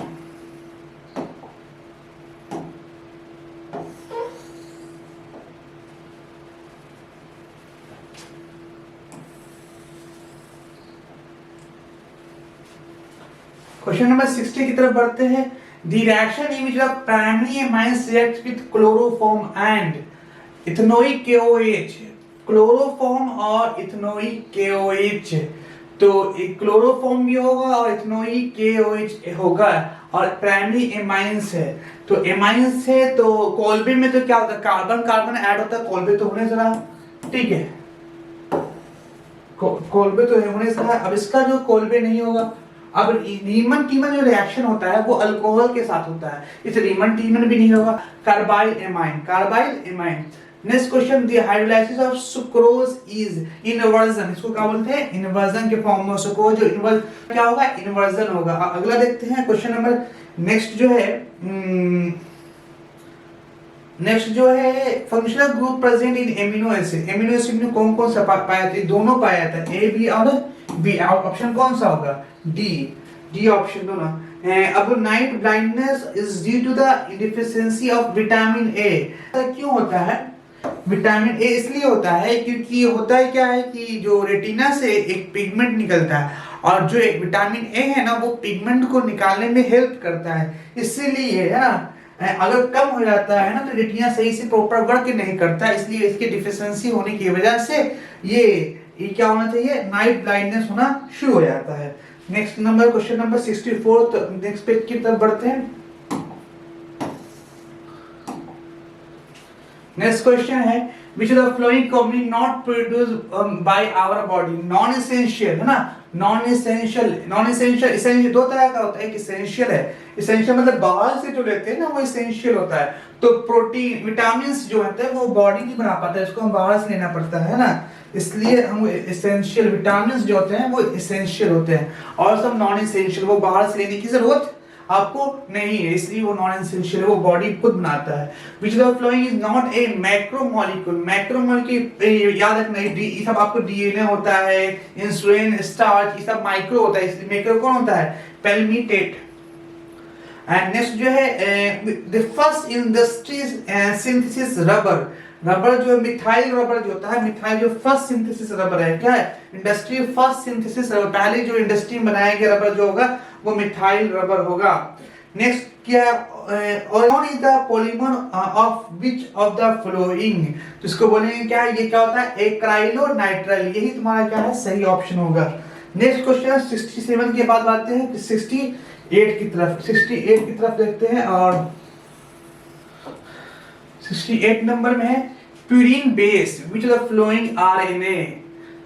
क्वेश्चन नंबर 60 की तरफ बढ़ते हैं। The reaction in which the primary amines react with chloroform and ethanoic KOH, chloroform और इथेनोइक KOH, तो एक क्लोरोफॉर्म भी होगा और इथेनोइक KOH होगा, और प्राइमरी एमाइंस है। तो एमाइंस है तो कोल्बे में तो क्या होता है, कार्बन कार्बन ऐड होता है, कोल्बे तो होने जरा, ठीक है, कोल्बे तो होने से है। अब इसका जो कोल्बे नहीं होगा, अब रीमन टीमन जो रिएक्शन होता है वो अल्कोहल के साथ होता है, इस रीमन टीमन भी नहीं होगा, carbyl amine, carbyl amine. Next question, the hydrolysis of sucrose is inversion, इसको क्या बोलते हैं, इनवर्जन के फॉर्म में सुक्रोज जो इनवर्जन क्या होगा, इनवर्जन होगा। अगला देखते हैं क्वेश्चन नंबर, नेक्स्ट जो है functional group present in amino acid, amino acid में कौन कौन सा पाया जाता है, दोनों पाया जाता है, ए बी और बी, ऑप्शन कौन सा होगा, डी ऑप्शन दोनों। अब night blindness is due to the deficiency of vitamin A, क्यों होता है, विटामिन ए इसलिए होता है क्योंकि होता है क्या है कि जो रेटिना से एक पिगमेंट निकलता है, और जो एक विटामिन ए है ना वो पिगमेंट को निकालने में हेल्प करता है, इसीलिए है ना, अगर कम हो जाता है ना तो रेटिना सही से प्रॉपर वर्क नहीं करता, इसलिए इसकी डिफिशियंसी होने की वजह से ये क्या होना चाहिए, नाइट ब्लाइंडनेस होना शुरू हो जाता है। नेक्स्ट नंबर, क्वेश्चन नंबर 64, तो नेक्स्ट पेज की तरफ बढ़ते हैं। नेक्स्ट क्वेश्चन है, which of the following component not produced by our body, non essential है ना, नॉन एसेंशियल, एसेंशियल दो तरह का होता है, एक एसेंशियल है, एसेंशियल मतलब बाहर से जो लेते हैं ना वो एसेंशियल होता है, तो प्रोटीन विटामिन जो होता है वो बॉडी नहीं बना पाता है, इसको हम बाहर से लेना पड़ता है ना, इसलिए हम एसेंशियल विटामिन जो होते हैं वो एसेंशियल होते हैं, और सब नॉन एसेंशियल, वो बाहर से लेने की जरूरत आपको नहीं है, इसलिए वो नॉन एसेंशियल है, वो बॉडी खुद बनाता है। Which of the following is not a macromolecule, macromolecule याद रखना, ये सब आपको डीएनए होता है, इंसुलिन, स्टार्च, ये सब माइक्रो होता है, इसलिए मैक्रो कौन होता है, पैल्मिटेट। एंड नेक्स्ट जो है the first industry synthesis rubber, rubber जो मिथाइल रबर जो होता है, मिथाइल जो फर्स्ट सिंथेसिस रबर है, क्या है, इंडस्ट्री फर्स्ट सिंथेसिस रबर, पहले जो इंडस्ट्री में बनाया गया रबर जो होगा वो मिथाइल रबर होगा। नेक्स्ट क्या, organ is the polymer of which of the following, तो इसको बोलेंगे क्या, ये क्या होता है, एक्राइलोनाइट्राइल, यही तुम्हारा क्या है सही ऑप्शन होगा। नेक्स्ट क्वेश्चन 67 के बाद आते हैं 68 की तरफ, 68 की तरफ देखते हैं, और 68 नंबर में है purine base which of the flowing RNA,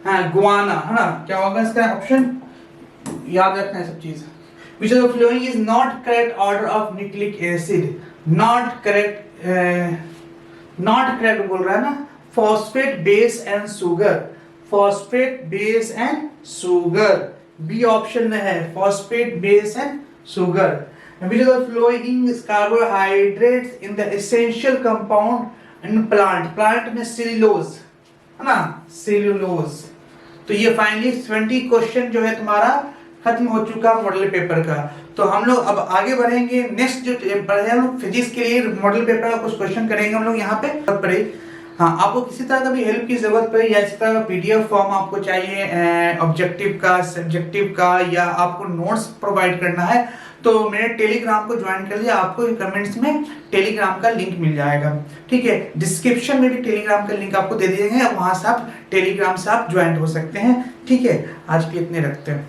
हाँ गुआना है ना, क्या होगा इसका ऑप्शन, याद रखना है सब चीज। Which of the following is not correct order of nucleic acid, not correct बोल रहा है ना, phosphate base and sugar, phosphate base and sugar, B option में है phosphate base and sugar. Which of the following is carbohydrates in the essential compound in plant, plant में cellulose है ना, cellulose, तो ये फाइनली 20 क्वेश्चन जो है तुम्हारा खत्म हो चुका मॉडल पेपर का। तो हम लोग अब आगे बढ़ेंगे, नेक्स्ट जो फिजिक्स के लिए मॉडल पेपर का कुछ क्वेश्चन करेंगे हम लोग यहाँ पे। हाँ, आपको किसी तरह का भी हेल्प की जरूरत पड़े या इस तरह का पीडीएफ फॉर्म आपको चाहिए ऑब्जेक्टिव का, सब्जेक्टिव का, या आपको नोट्स प्रोवाइड करना है, तो मेरे टेलीग्राम को ज्वाइन कर लिया। आपको कमेंट्स में टेलीग्राम का लिंक मिल जाएगा, ठीक है। डिस्क्रिप्शन में भी टेलीग्राम का लिंक आपको दे दिए गए, वहां से आप टेलीग्राम से आप ज्वाइन हो सकते हैं, ठीक है। आज के इतने रखते हैं।